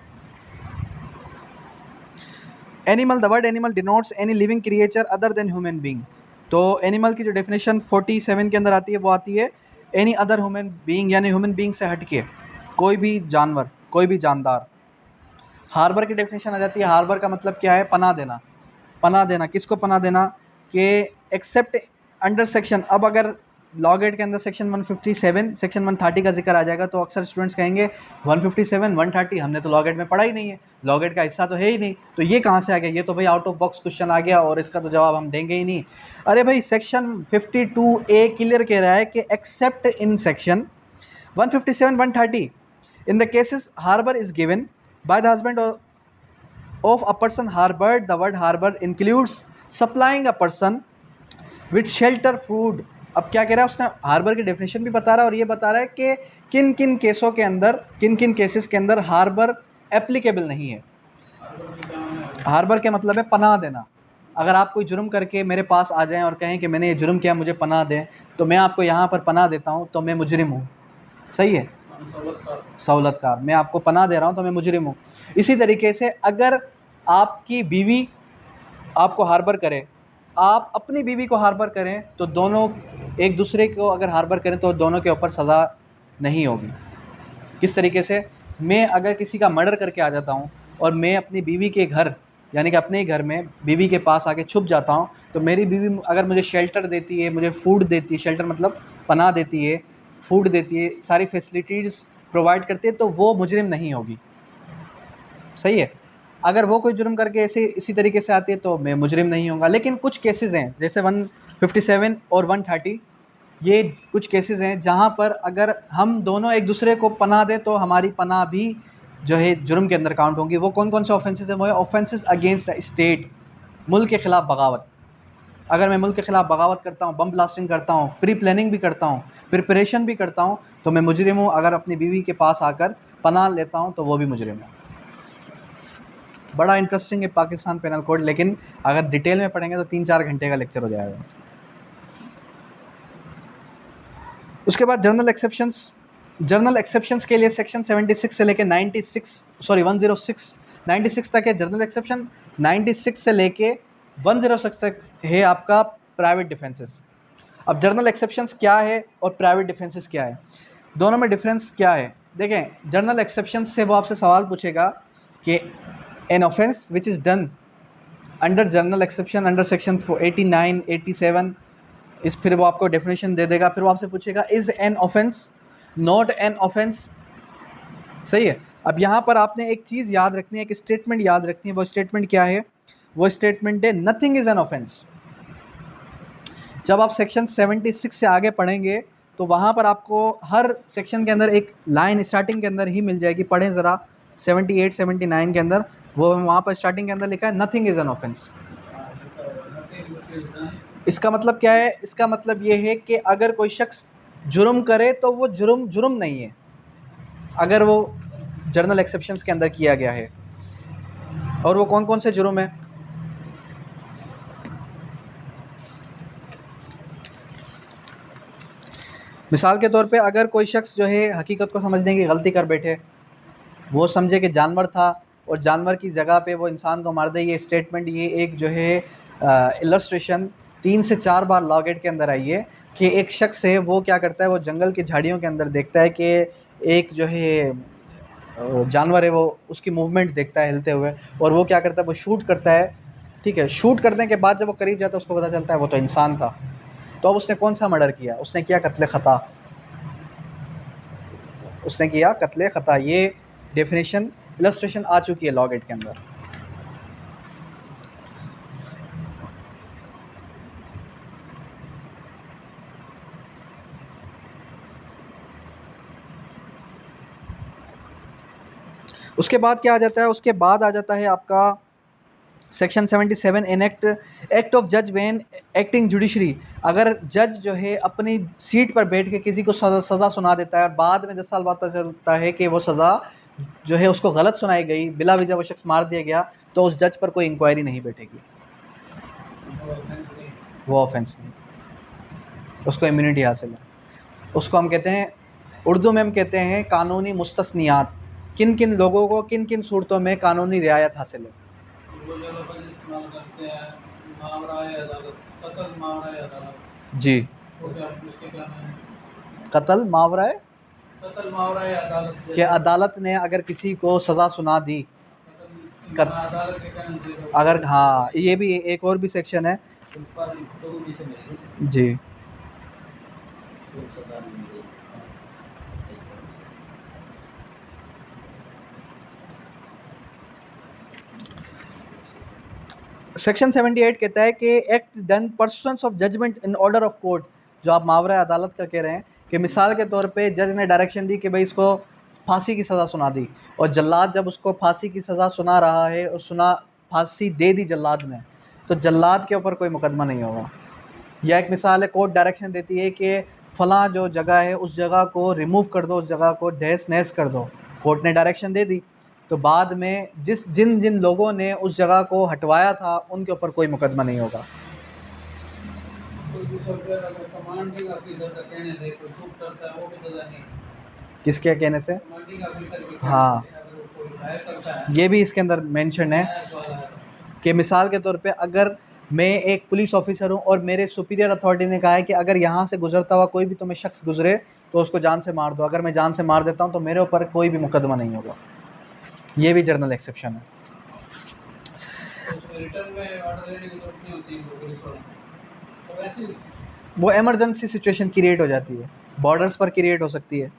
Animal, the word animal denotes any living creature other than human being. तो एनिमल की जो डेफिनेशन 47 के अंदर आती है वो आती है एनी अदर ह्यूमन बीइंग, यानी ह्यूमन बीइंग से हटके कोई भी जानवर, कोई भी जानदार। हार्बर की डेफिनेशन आ जाती है, हार्बर का मतलब क्या है? पनाह देना। पनाह देना, किसको पनाह देना? कि एक्सेप्ट अंडर सेक्शन, अब अगर लॉ गेट के अंदर सेक्शन 157, सेक्शन 130 का जिक्र आ जाएगा तो अक्सर स्टूडेंट्स कहेंगे 157, 130 हमने तो लॉ गेट में पढ़ा ही नहीं है, लॉ गेट का हिस्सा तो है ही नहीं, तो ये कहाँ से आ गया? ये तो भाई आउट ऑफ बॉक्स क्वेश्चन आ गया और इसका तो जवाब हम देंगे ही नहीं। अरे भाई, सेक्शन 52A क्लियर कह रहा है कि accept in section 157, 130 in the cases harbor is given by the husband of a person harbored, the word harbor includes supplying a person with shelter, food। अब क्या कह रहा है उसने? हार्बर की डेफिनेशन भी बता रहा है और ये बता रहा है कि किन किन केसों के अंदर, किन किन केसेस के अंदर हार्बर एप्लीकेबल नहीं है। हार्बर के मतलब है पनाह देना। अगर आप कोई जुर्म करके मेरे पास आ जाएं और कहें कि मैंने ये जुर्म किया, मुझे पनाह दें, तो मैं आपको यहाँ पर पनाह देता हूँ तो मैं मुजरिम हूँ। सही है, सहूलतकार, मैं आपको पनाह दे रहा हूँ तो मैं मुजरिम हूँ। इसी तरीके से अगर आपकी बीवी आपको हार्बर करे, आप अपनी बीवी को हार्बर करें, तो दोनों एक दूसरे को अगर हार्बर करें तो दोनों के ऊपर सज़ा नहीं होगी। किस तरीके से? मैं अगर किसी का मर्डर करके आ जाता हूँ और मैं अपनी बीवी के घर, यानी कि अपने ही घर में बीवी के पास आके छुप जाता हूँ, तो मेरी बीवी अगर मुझे शेल्टर देती है, मुझे फूड देती है, शेल्टर मतलब पनाह देती है, फूड देती है, सारी फैसिलिटीज़ प्रोवाइड करती है, तो वो मुजरिम नहीं होगी। सही है, अगर वो कोई जुर्म करके ऐसे इसी तरीके से आती है तो मैं मुजरिम नहीं होऊंगा। लेकिन कुछ केसेस हैं जैसे 157 और 130, ये कुछ केसेस हैं जहाँ पर अगर हम दोनों एक दूसरे को पनाह दें तो हमारी पनाह भी जो है जुर्म के अंदर काउंट होंगी। वो कौन कौन से ऑफेंसेस हैं? वो है ऑफेंसेस अगेंस्ट द स्टेट, मुल्क के ख़िलाफ़ बगावत। अगर मैं मुल्क के ख़िलाफ़ बगावत करता हूँ, बम ब्लास्टिंग करता हूँ, प्री प्लानिंग भी करता हूँ, प्रिपरेशन भी करता हूँ, तो मैं मुजरिम हूँ। अगर अपनी बीवी के पास आकर पनाह लेता हूँ तो वो भी मुजरिम है। बड़ा इंटरेस्टिंग है पाकिस्तान पेनल कोड, लेकिन अगर डिटेल में पढ़ेंगे तो 3-4 घंटे का लेक्चर हो जाएगा। उसके बाद जर्नल एक्सेप्शंस। जर्नल एक्सेप्शंस के लिए सेक्शन 76 से लेके 96 तक है जर्नल एक्सेप्शन। 96 से लेके 106 तक है आपका प्राइवेट डिफेंसेस। अब जर्नल एक्सेप्शंस क्या है और प्राइवेट डिफेंसेस क्या है, दोनों में डिफरेंस क्या है? देखें, जर्नल एक्सेप्शंस से वो आपसे सवाल पूछेगा कि an offence which is done under journal exception under section 89, 87, फिर वो आपको डेफिनेशन दे देगा। फिर वो आपसे पूछेगा is an offence not an offence, सही है। अब यहाँ पर आपने एक चीज़ याद रखनी है, एक स्टेटमेंट याद रखनी है। वो स्टेटमेंट क्या है? वो स्टेटमेंट है नथिंग इज़ एन ऑफेंस। जब आप सेक्शन 76 से आगे पढ़ेंगे तो वहाँ पर आपको हर सेक्शन के अंदर एक लाइन स्टार्टिंग के अंदर ही मिल जाएगी। पढ़ें ज़रा 78 79 के अंदर, वो वहाँ पर स्टार्टिंग के अंदर लिखा है नथिंग इज़ एन ऑफेंस। इसका मतलब क्या है? इसका मतलब ये है कि अगर कोई शख्स जुर्म करे तो वो जुर्म जुर्म नहीं है, अगर वो जर्नल एक्सेप्शंस के अंदर किया गया है। और वो कौन कौन से जुर्म है? मिसाल के तौर पे अगर कोई शख्स जो है हकीकत को समझने की गलती कर बैठे, वो समझे कि जानवर था और जानवर की जगह पे वो इंसान को मार दे। ये स्टेटमेंट, ये एक जो है इलस्ट्रेशन 3 से 4 बार लॉ गेट के अंदर आई है कि एक शख्स है वो क्या करता है, वो जंगल की झाड़ियों के अंदर देखता है कि एक जो है जानवर है, वो उसकी मूवमेंट देखता है हिलते हुए, और वो क्या करता है, वो शूट करता है। ठीक है, शूट करने के बाद जब वो करीब जाता है उसको पता चलता है वो तो इंसान था। तो अब उसने कौन सा मर्डर किया? उसने किया कत्ल ख़ता, उसने किया कत्ल ख़ता। ये डेफिनेशन इलस्ट्रेशन आ चुकी है लॉ गेट के अंदर। उसके बाद क्या आ जाता है? उसके बाद आ जाता है आपका सेक्शन 77 एनेक्ट एक्ट ऑफ जज व्हेन एक्टिंग जुडिशरी। अगर जज जो है अपनी सीट पर बैठ के किसी को सज़ा सुना देता है और बाद में 10 साल बाद पता चलता है कि वो सज़ा जो है उसको गलत सुनाई गई, बिला वजह वो शख्स मार दिया गया, तो उस जज पर कोई इंक्वायरी नहीं बैठेगी, वो ऑफेंस नहीं, उसको इम्यूनिटी हासिल है। उसको हम कहते हैं, उर्दू में हम कहते हैं कानूनी मुस्तस्नियात। किन किन लोगों को किन किन सूरतों में कानूनी रियायत हासिल है? जी, कत्ल मावरा कि अदालत ने अगर किसी को सज़ा सुना दी, अगर, हाँ, ये भी एक और भी सेक्शन है जी। सेक्शन 78 कहता है कि act done pursuance of judgment in order of court. जो आप मावरा अदालत का कह रहे हैं कि मिसाल के तौर पे जज ने डायरेक्शन दी कि भाई इसको फांसी की सज़ा सुना दी, और जल्लाद जब उसको फांसी की सज़ा सुना रहा है और फांसी दे दी जल्लाद ने, तो जल्लाद के ऊपर कोई मुकदमा नहीं होगा। या एक मिसाल है, कोर्ट डायरेक्शन देती है कि फ़लाँ जो जगह है उस जगह को रिमूव कर दो, उस जगह को तहस नहस कर दो। कोर्ट ने डायरेक्शन दे दी, तो बाद में जिन जिन लोगों ने उस जगह को हटवाया था उनके ऊपर कोई मुकदमा नहीं होगा। किसके कहने से? हाँ, ये भी इसके अंदर मेंशन है कि मिसाल के तौर पे अगर मैं एक पुलिस ऑफिसर हूँ और मेरे सुपीरियर अथॉरिटी ने कहा है कि अगर यहाँ से गुजरता हुआ कोई भी तुम्हें शख्स गुजरे तो उसको जान से मार दो, अगर मैं जान से मार देता हूँ तो मेरे ऊपर कोई भी मुकदमा नहीं होगा। ये भी जर्नल एक्सेप्शन है। वो एमरजेंसी सिचुएशन क्रिएट हो जाती है, बॉर्डर्स पर क्रिएट हो सकती है।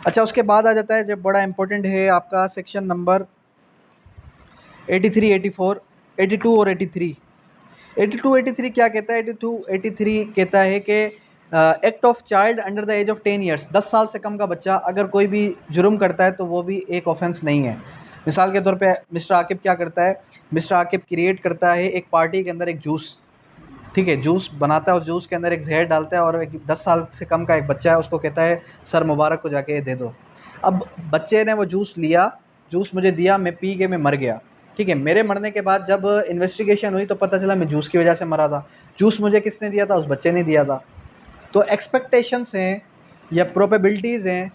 अच्छा, उसके बाद आ जाता है जब बड़ा इंपॉर्टेंट है आपका सेक्शन नंबर 83 84 82 और 83। 82 83 क्या कहता है? 82 83 कहता है कि act of child under the age of 10 years, 10 साल से कम का बच्चा अगर कोई भी जुर्म करता है तो वो भी एक ऑफेंस नहीं है। मिसाल के तौर पे मिस्टर आकिब क्या करता है? मिस्टर आकिब क्रिएट करता है एक पार्टी के अंदर एक जूस, ठीक है, जूस बनाता है, उस जूस के अंदर एक जहर डालता है और एक 10 साल से कम का एक बच्चा है, उसको कहता है सर मुबारक को जाके दे दो। अब बच्चे ने वो जूस लिया, जूस मुझे दिया, मैं पी के मैं मर गया, ठीक है। मेरे मरने के बाद जब इन्वेस्टिगेशन हुई तो पता चला मैं जूस की वजह से मरा था। जूस मुझे किसने दिया था? उस बच्चे ने दिया था। तो एक्सपेक्टेशंस हैं या प्रोबेबिलिटीज़ हैं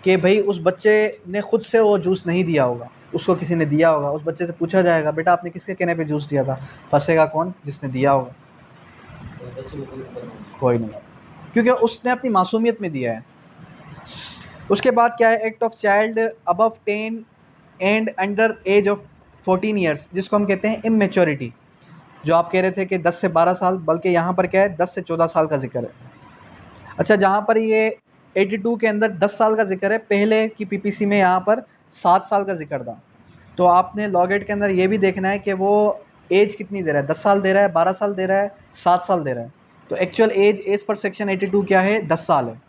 कि भाई उस बच्चे ने खुद से वो जूस नहीं दिया होगा, उसको किसी ने दिया होगा। उस बच्चे से पूछा जाएगा बेटा आपने किसके कहने पे जूस दिया था? फंसेगा कौन? जिसने दिया होगा। कोई नहीं, क्योंकि उसने अपनी मासूमियत में दिया है। उसके बाद क्या है? Act of child above 10 and under as of 14 years, जिसको हम कहते हैं इमेच्योरिटी। जो आप कह रहे थे कि 10 से 12 साल, बल्कि यहाँ पर क्या है 10 से 14 साल का जिक्र है। अच्छा, जहाँ पर ये 82 के अंदर 10 साल का जिक्र है, पहले की पीपीसी में यहाँ पर 7 साल का जिक्र था। तो आपने लॉग 8 के अंदर ये भी देखना है कि वो एज कितनी दे रहा है, 10 साल दे रहा है, 12 साल दे रहा है, 7 साल दे रहा है। तो एक्चुअल एज पर सेक्शन 82 क्या है, 10 साल है।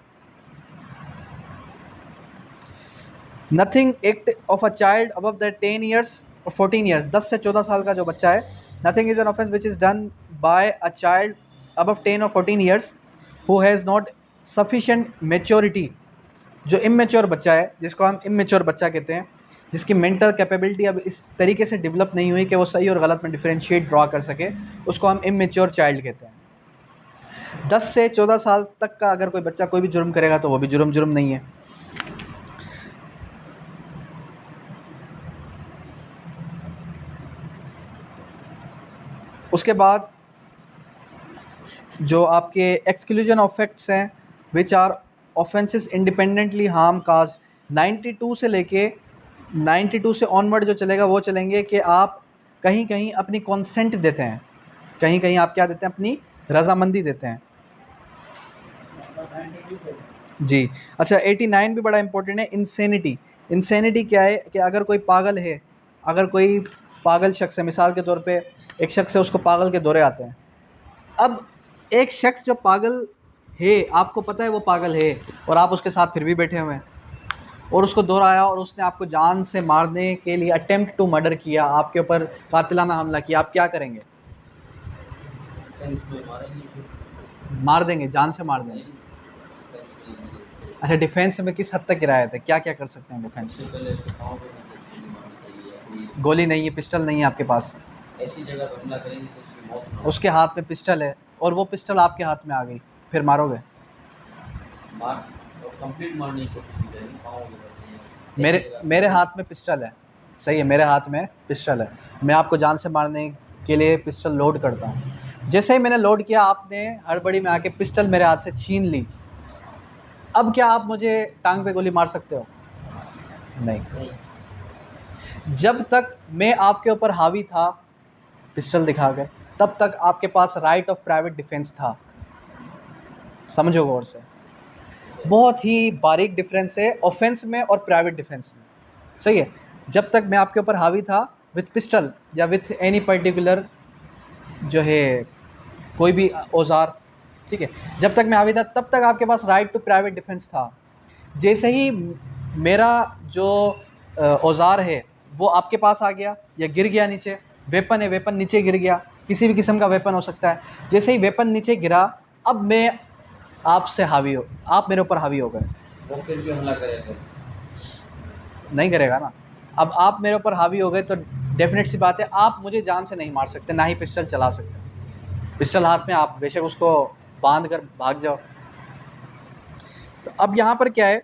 Nothing act of a child above the 10 years और 14 ईयर्स, 10 से 14 साल का जो बच्चा है, nothing is an offence which is done by a child above 10 और 14 years who has not sufficient maturity. जो इमेच्योर बच्चा है, जिसको हम इमेच्योर बच्चा कहते हैं, जिसकी मेंटल कैपेबिलिटी अब इस तरीके से डेवलप नहीं हुई कि वो सही और गलत में डिफरेंशिएट ड्रॉ कर सके, उसको हम इमेच्योर चाइल्ड कहते हैं। 10 से 14 साल तक का अगर कोई बच्चा कोई भी जुर्म करेगा तो वो भी जुर्म नहीं है। उसके बाद जो आपके एक्सक्लूजन ऑफ फैक्ट्स हैं, which are offences independently harm cause, 92 से लेके 92 से ऑनवर्ड जो चलेगा वो चलेंगे कि आप कहीं कहीं अपनी कॉन्सेंट देते हैं, कहीं कहीं आप क्या देते हैं, अपनी रजामंदी देते हैं जी। अच्छा, 89 भी बड़ा इंपॉर्टेंट है, इंसेनिटी। इंसेनिटी क्या है कि अगर कोई पागल है, अगर कोई पागल शख्स है, मिसाल के तौर पे एक शख्स है, उसको पागल के दौरे आते हैं। अब एक शख्स जो पागल है, आपको पता है वो पागल है, और आप उसके साथ फिर भी बैठे हुए हैं, और उसको दौरा आया और उसने आपको जान से मारने के लिए अटेम्प्ट टू मर्डर किया, आपके ऊपर कातिलाना हमला किया, आप क्या करेंगे? मार देंगे, जान से मार देंगे। अच्छा, डिफेंस में किस हद तक गिराए थे, क्या क्या कर सकते हैं डिफेंस में? गोली नहीं है, पिस्टल नहीं है आपके पास, ऐसी जगह पर हमला करेंगे जिससे उसकी मौत हो। उसके हाथ में पिस्टल है और वो पिस्टल आपके हाथ में आ गई, फिर मारोगे? मार और कंप्लीट मारने की कोशिश भी करेंगे, पाँव में करते हैं। मेरे हाथ में पिस्टल है, सही है, मेरे हाथ में पिस्टल है, मैं आपको जान से मारने के लिए पिस्टल लोड करता हूँ। जैसे ही मैंने लोड किया, आपने हड़बड़ी में आके पिस्टल मेरे हाथ से छीन ली, अब क्या आप मुझे टांग पे गोली मार सकते हो? नहीं। जब तक मैं आपके ऊपर हावी था पिस्टल दिखाकर, तब तक आपके पास राइट ऑफ प्राइवेट डिफेंस था। समझो गौर से, बहुत ही बारीक डिफरेंस है ऑफेंस में और प्राइवेट डिफेंस में, सही है। जब तक मैं आपके ऊपर हावी था विथ पिस्टल या विथ एनी पर्टिकुलर जो है कोई भी औजार, ठीक है, जब तक मैं हावी था तब तक आपके पास राइट टू प्राइवेट डिफेंस था। जैसे ही मेरा जो औजार है वो आपके पास आ गया या गिर गया नीचे, वेपन है, वेपन नीचे गिर गया, किसी भी किस्म का वेपन हो सकता है, जैसे ही वेपन नीचे गिरा, अब मैं आपसे हावी हो, आप मेरे ऊपर हावी हो गए। वो फिर भी हमला करेगा, नहीं करेगा ना। अब आप मेरे ऊपर हावी हो गए तो डेफिनेट सी बात है, आप मुझे जान से नहीं मार सकते, ना ही पिस्टल चला सकते। पिस्टल हाथ में, आप बेशक उसको बांध कर भाग जाओ। तो अब यहाँ पर क्या है,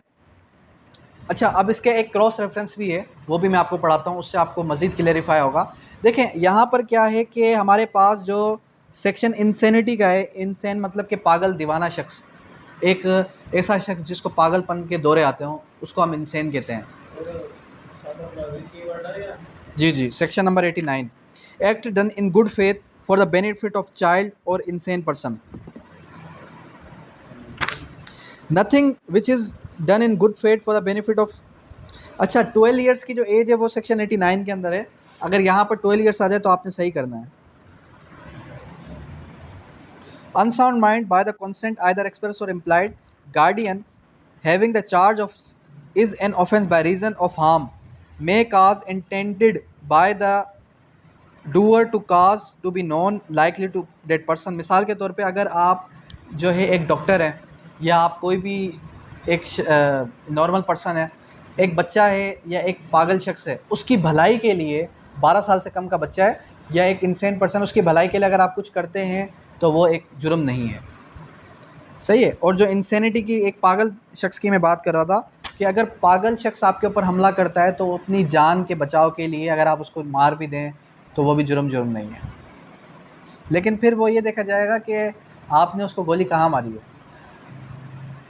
अच्छा, अब इसके एक क्रॉस रेफरेंस भी है, वो भी मैं आपको पढ़ाता हूँ, उससे आपको मज़ीद क्लेरिफाई होगा। देखें यहाँ पर क्या है कि हमारे पास जो सेक्शन इंसेनिटी का है, इंसेन मतलब कि पागल दीवाना शख्स, एक ऐसा शख्स जिसको पागलपन के दौरे आते हों, उसको हम इंसेन कहते हैं। जी जी, section number 89, act done in good faith for the benefit of child और insane person, nothing which is done in good faith for the benefit of. अच्छा, 12 ईयर्स की जो एज है वो सेक्शन 89 के अंदर है, अगर यहाँ पर 12 ईयर्स आ जाए तो आपने सही करना है। Unsound mind by the consent either express और implied guardian having the charge of is an offence by reason of harm may cause intended by the doer to cause to be non likely to that person. मिसाल के तौर पे अगर आप जो है एक डॉक्टर हैं, या आप कोई भी एक नॉर्मल पर्सन है, एक बच्चा है या एक पागल शख्स है, उसकी भलाई के लिए, 12 साल से कम का बच्चा है या एक इंसेन पर्सन, उसकी भलाई के लिए अगर आप कुछ करते हैं तो वो एक जुर्म नहीं है, सही है। और जो इंसेनिटी की, एक पागल शख्स की मैं बात कर रहा था, कि अगर पागल शख्स आपके ऊपर हमला करता है तो अपनी जान के बचाव के लिए अगर आप उसको मार भी दें तो वो भी जुर्म नहीं है। लेकिन फिर वो ये देखा जाएगा कि आपने उसको गोली कहाँ मारी है।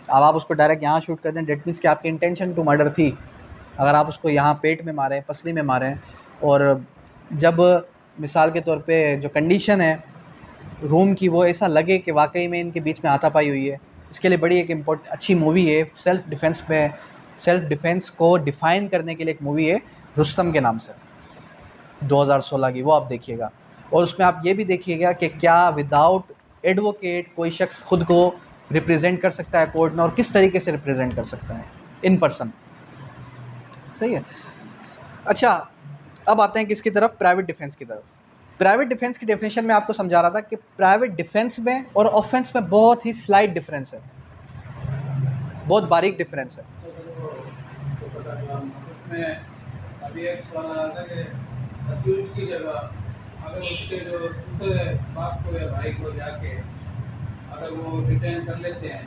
अब आप उसको डायरेक्ट यहाँ शूट कर दें, डेट मीन्स कि आपकी इंटेंशन टू मर्डर थी। अगर आप उसको यहाँ पेट में मारें, पसली में मारें, और जब मिसाल के तौर पे जो कंडीशन है रूम की वो ऐसा लगे कि वाकई में इनके बीच में हाथापाई हुई है, इसके लिए बड़ी एक अच्छी मूवी है, सेल्फ डिफेंस को डिफ़ाइन करने के लिए एक मूवी है रुस्तम के नाम से, 2016 की, वो आप देखिएगा। और उसमें आप ये भी देखिएगा कि क्या विदाउट एडवोकेट कोई शख्स खुद को रिप्रेजेंट कर सकता है कोर्ट में, और किस तरीके से रिप्रेजेंट कर सकता है इन पर्सन। सही है। अच्छा, अब आते हैं किसकी तरफ, प्राइवेट डिफेंस की तरफ। प्राइवेट डिफेंस की डेफिनेशन में आपको समझा रहा था कि प्राइवेट डिफेंस में और ऑफेंस में बहुत ही स्लाइट डिफरेंस है, बहुत बारीक डिफरेंस है। उसमें अभी एक सवाल आ रहा था कि अक्यूज की जगह अगर उसके जो दूसरे बाप को या भाई को जाके अगर वो डिटेन कर लेते हैं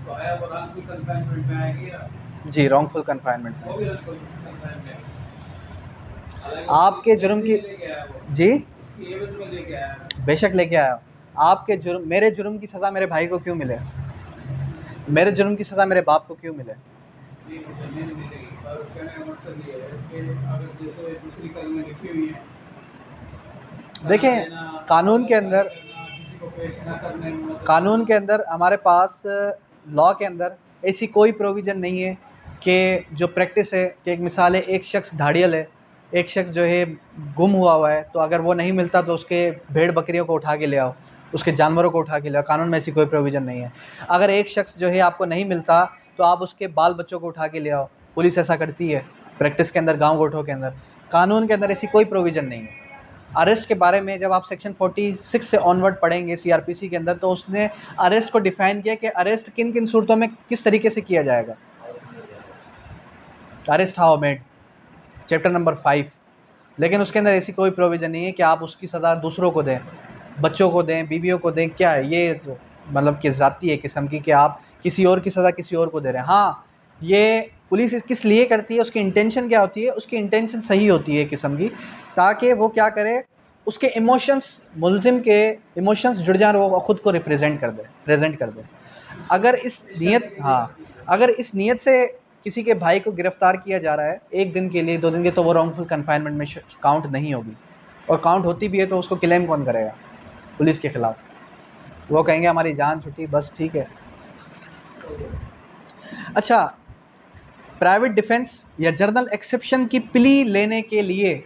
तो आया वो रॉन्गफुल कन्फाइनमेंट में आएगी या जी, रॉन्गफुल कन्फाइनमेंट वो में। भी रॉन्गफुल कन्फाइनमेंट में आपके जुर्म की, लेके आया वो जी उसकी एवज में लेके आया बेशक लेके आया। आपके जुर्म, मेरे जुर्म की सज़ा मेरे भाई को क्यों मिले, मेरे जुर्म की सज़ा मेरे बाप को क्यों मिले? नहीं मुझे नहीं मिलेगी। और कहने का मतलब ये है कि अगर जैसे दूसरी कलम में लिखी हुई है देखें, कानून के अंदर, किसी को पेश न करने में कानून के अंदर हमारे पास, लॉ के अंदर ऐसी कोई प्रोविज़न नहीं है कि जो प्रैक्टिस है कि एक मिसाल है, एक शख्स धाड़ियल है, एक शख्स जो है गुम हुआ है, तो अगर वो नहीं मिलता तो उसके भेड़ बकरियों को उठा के ले आओ, उसके जानवरों को उठा के ले आओ। कानून में ऐसी कोई प्रोविज़न नहीं है। अगर एक शख्स जो है आपको नहीं मिलता तो आप उसके बाल बच्चों को उठा के ले आओ। पुलिस ऐसा करती है प्रैक्टिस के अंदर, गाँव गोठों के अंदर। कानून के अंदर ऐसी कोई प्रोविज़न नहीं है। अरेस्ट के बारे में जब आप सेक्शन 46 से ऑनवर्ड पढ़ेंगे सीआरपीसी के अंदर, तो उसने अरेस्ट को डिफ़ाइन किया कि अरेस्ट किन किन सूरतों में किस तरीके से किया जाएगा। Arrest how made, chapter number 5। लेकिन उसके अंदर ऐसी कोई प्रोविज़न नहीं है कि आप उसकी सज़ा दूसरों को दें, बच्चों को दें, बीवियों को दें। क्या है ये, तो मतलब कि ज़ाती है किस्म की कि आप किसी और की सज़ा किसी और को दे रहे हैं। हाँ, ये पुलिस किस लिए करती है, उसकी इंटेंशन क्या होती है, उसकी इंटेंशन सही होती है किस्म की, ताकि वो क्या करे, उसके इमोशंस, मुलजिम के इमोशंस जुड़ जाएँ और वो ख़ुद को प्रेजेंट कर दे। अगर इस नीयत, हाँ, अगर इस नीयत से किसी के भाई को गिरफ़्तार किया जा रहा है 1 दिन के लिए, 2 दिन के, तो वो रॉन्गफुल कन्फाइनमेंट में काउंट नहीं होगी। और काउंट होती भी है तो उसको क्लेम कौन करेगा? पुलिस के ख़िलाफ़। वो कहेंगे हमारी जान छुटी, बस ठीक है। अच्छा, प्राइवेट डिफेंस या जर्नल एक्सेप्शन की प्ली लेने के लिए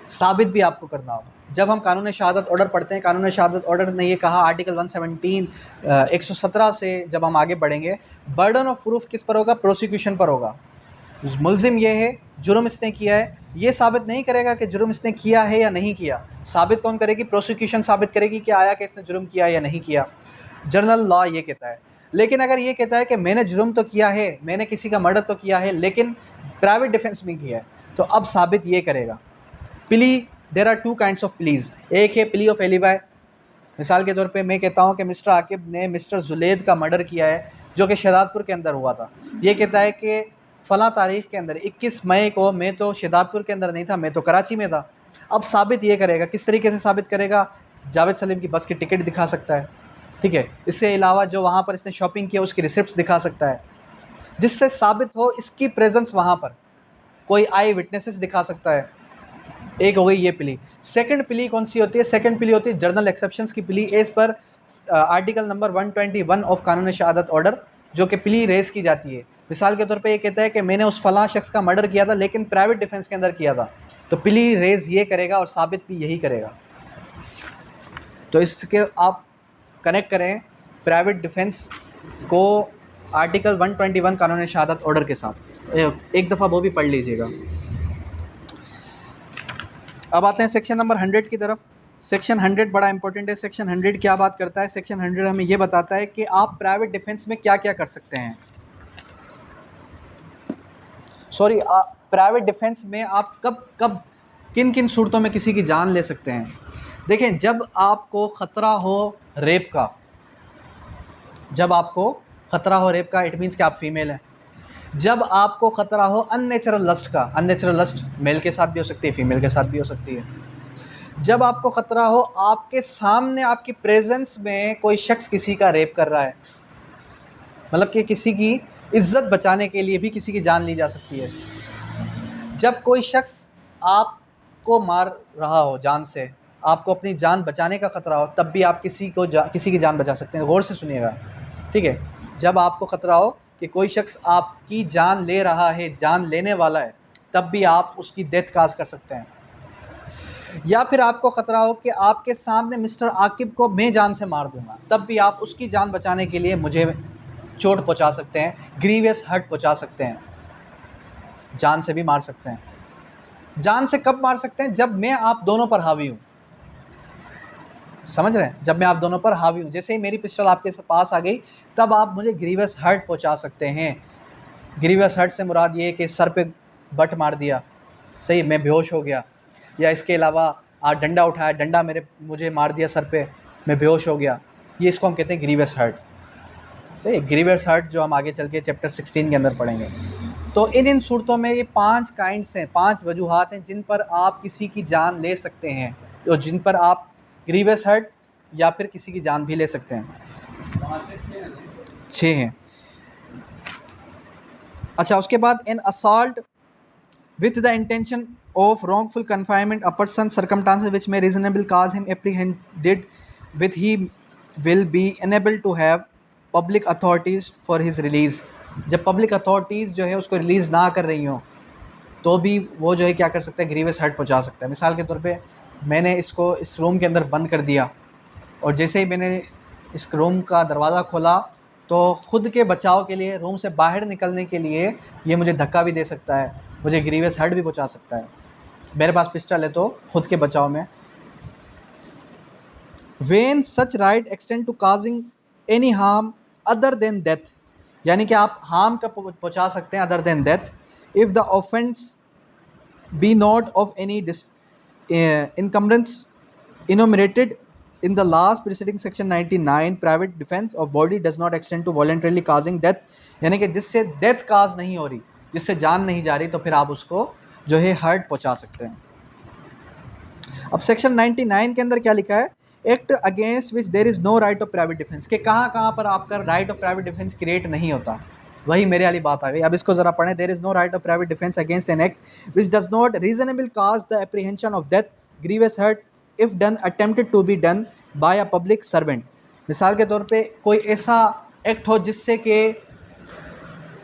साबित भी आपको करना होगा। जब हम कानून शहादत ऑर्डर पढ़ते हैं, कानून शहादत ऑर्डर ने ये कहा, आर्टिकल 117 117 से जब हम आगे बढ़ेंगे, बर्डन ऑफ प्रूफ किस पर होगा? प्रोसिक्यूशन पर होगा। मुलजिम ये है, जुर्म इसने किया है, ये साबित नहीं करेगा कि जुर्म इसने किया है या नहीं किया। साबित कौन करेगी? प्रोसिक्यूशन साबित करेगी कि आया कि इसने जुर्म किया है या नहीं किया। जर्नल लॉ ये कहता है। लेकिन अगर ये कहता है कि मैंने जुर्म तो किया है, मैंने किसी का मर्डर तो किया है, लेकिन प्राइवेट डिफेंस में किया है, तो अब साबित ये करेगा। Plea, there are 2 kinds of pleas. एक है प्ली ऑफ एलिबाई। मिसाल के तौर पे मैं कहता हूँ कि मिस्टर आकिब ने मिस्टर जुलेद का मर्डर किया है, जो कि शहदादपुर के अंदर हुआ था। ये कहता है कि फ़लाँ तारीख़ के अंदर 21 मई को मैं तो शहदादपुर के अंदर नहीं था, मैं तो कराची में था। अब साबित ये करेगा, किस तरीके से साबित करेगा? जावेद सलीम की बस की टिकट दिखा सकता है, ठीक है। इससे अलावा जो वहाँ पर इसने शॉपिंग किया उसकी रिसिप्ट्स दिखा सकता है, जिससे साबित हो इसकी प्रेजेंस वहाँ पर। कोई आई विटनेसेस दिखा सकता है। एक हो गई ये प्ली। सेकंड प्ली कौन सी होती है? सेकंड प्ली होती है जर्नल एक्सेप्शंस की plea, as per article number 121 of कानून शहादत ऑर्डर, जो कि प्ली रेस की जाती है। मिसाल के तौर पे ये कहता है कि मैंने उस फलां शख्स का मर्डर किया था, लेकिन प्राइवेट डिफेंस के अंदर किया था, तो प्ली रेज ये करेगा और साबित भी यही करेगा। तो इसके आप कनेक्ट करें प्राइवेट डिफेंस को आर्टिकल 121 कानून शहादत ऑर्डर के साथ। एक दफ़ा वो भी पढ़ लीजिएगा। अब आते हैं सेक्शन नंबर 100 की तरफ। सेक्शन 100 बड़ा इंपॉर्टेंट है। सेक्शन 100 क्या बात करता है? सेक्शन 100 हमें ये बताता है कि आप प्राइवेट डिफेंस में क्या क्या कर सकते हैं। सॉरी, प्राइवेट डिफेंस में आप कब कब किन किन सूरतों में किसी की जान ले सकते हैं। देखें, जब आपको ख़तरा हो रेप का, जब आपको ख़तरा हो रेप का, इट मीन्स कि आप फीमेल हैं। जब आपको ख़तरा हो अननेचुरल लस्ट का, अननेचुरल लस्ट मेल के साथ भी हो सकती है, फीमेल के साथ भी हो सकती है। जब आपको ख़तरा हो आपके सामने, आपकी प्रेजेंस में कोई शख्स किसी का रेप कर रहा है, मतलब कि किसी की इज्जत बचाने के लिए भी किसी की जान ली जा सकती है। जब कोई शख्स आपको मार रहा हो जान से, आपको अपनी जान बचाने का ख़तरा हो, तब भी आप किसी की जान बचा सकते हैं। गौर से सुनिएगा, ठीक है, जब आपको ख़तरा हो कि कोई शख्स आपकी जान ले रहा है, जान लेने वाला है, तब भी आप उसकी डेथ काज कर सकते हैं। या फिर आपको ख़तरा हो कि आपके सामने मिस्टर आकिब को मैं जान से मार दूंगा, तब भी आप उसकी जान बचाने के लिए मुझे चोट पहुंचा सकते हैं, ग्रीवियस हर्ट पहुंचा सकते हैं, जान से भी मार सकते हैं। जान से कब मार सकते हैं? जब मैं आप दोनों पर हावी हूँ, समझ रहे हैं? जब मैं आप दोनों पर हावी हूँ, जैसे ही मेरी पिस्टल आपके पास आ गई, तब आप मुझे ग्रीवियस हर्ट पहुंचा सकते हैं। ग्रीवियस हर्ट से मुराद ये है कि सर पे बट मार दिया, सही, मैं बेहोश हो गया, या इसके अलावा डंडा उठाया, डंडा मुझे मार दिया सर पे, मैं बेहोश हो गया, ये इसको हम कहते हैं ग्रीवियस हर्ट। सही, ग्रीवियस हर्ट जो हम आगे चल के चैप्टर 16 के अंदर पढ़ेंगे। तो इन सूरतों में ये 5 काइंड्स हैं, 5 वजूहात हैं जिन पर आप किसी की जान ले सकते हैं, तो जिन पर आप ग्रीवियस हर्ट या फिर किसी की जान भी ले सकते हैं। 6 हैं। अच्छा, उसके बाद N assault with the intention of wrongful confinement a person, circumstances which may reasonably cause him apprehended with he will be unable to have public authorities for his release। जब पब्लिक अथॉरिटीज़ जो है उसको release ना कर रही हों, तो भी वो जो है क्या कर सकता है, ग्रीवियस हर्ट पहुंचा सकता है। मिसाल के तौर पे मैंने इसको इस रूम के अंदर बंद कर दिया, और जैसे ही मैंने इस रूम का दरवाज़ा खोला, तो ख़ुद के बचाव के लिए, रूम से बाहर निकलने के लिए ये मुझे धक्का भी दे सकता है, मुझे ग्रीवियस हर्ट भी पहुंचा सकता है। मेरे पास पिस्टल है तो खुद के बचाव में। When such right extend to causing any harm other than death, यानी कि आप हार्म का पहुंचा सकते हैं other than death, if the offence be not of any encumbrance enumerated in the last preceding section 99, private defense of body does not extend to voluntarily causing death, यानी कि जिससे डेथ काज नहीं हो रही, जिससे जान नहीं जा रही, तो फिर आप उसको जो है हर्ट पहुंचा सकते हैं। अब सेक्शन 99 के अंदर क्या लिखा है? Act against which there is no right of private defence, के कहाँ पर आपका right of private defence create नहीं होता। वही मेरे वाली बात आ गई। अब इसको ज़रा पढ़ें। There is no right of private defence against an act which does not reasonable cause the apprehension of death, grievous hurt if done attempted to be done by a public servant. मिसाल के तौर पे कोई ऐसा act हो जिससे कि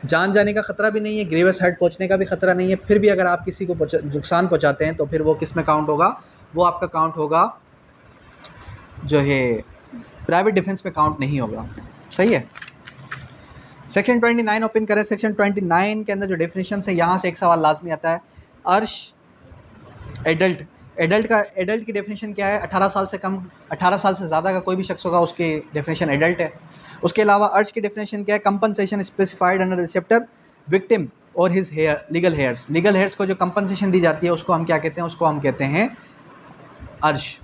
जान जाने का ख़तरा भी नहीं है, ग्रीवियस हर्ट पहुंचने का भी ख़तरा नहीं है, फिर भी अगर आप किसी को नुकसान पहुंचाते हैं, तो फिर वो किस में काउंट होगा? वो आपका काउंट होगा जो है प्राइवेट डिफेंस में काउंट नहीं होगा। सही है। सेक्शन 29 ओपन करें। सेक्शन 29 के अंदर जो डेफिनेशन है, यहाँ से एक सवाल लाजमी आता है। अर्श एडल्ट, एडल्ट की डेफिनेशन क्या है? 18 साल से कम, 18 साल से ज़्यादा का कोई भी शख्स होगा उसकी डेफिनेशन एडल्ट है। उसके अलावा अर्श की डेफिनेशन क्या है? Compensation specified under the chapter victim और his heir legal heirs. Legal heirs को जो कंपनसेशन दी जाती है उसको हम क्या कहते हैं? उसको हम कहते हैं अर्श।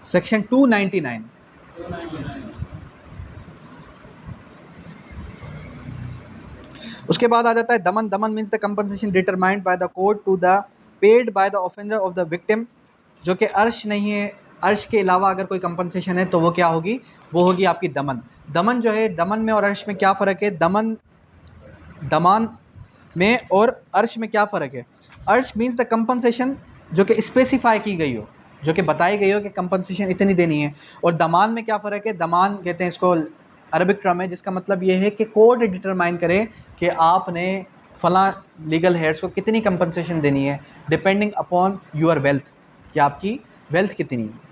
सेक्शन 299 उसके बाद आ जाता है दमन। दमन means the compensation determined by the court to the paid by the offender of the victim, जो कि अर्श नहीं है। अर्श के अलावा अगर कोई कंपनसेशन है तो वो क्या होगी? वो होगी आपकी दमन। दमन जो है, दमन में और अर्श में क्या फ़र्क है? दमान में और अर्श में क्या फ़र्क है? अर्श मीन्स द कंपनसेशन जो कि स्पेसिफाई की गई हो, जो कि बताई गई हो कि कंपनसेशन इतनी देनी है। और दमान में क्या फ़र्क है? दमान कहते हैं इसको, अरबिक टर्म है जिसका मतलब ये है कि कोर्ट डिटरमाइन करे कि आपने फ़लाँ लीगल हेयर्स को कितनी कंपनसेशन देनी है, डिपेंडिंग अपॉन योर वेल्थ, कि आपकी वेल्थ कितनी है।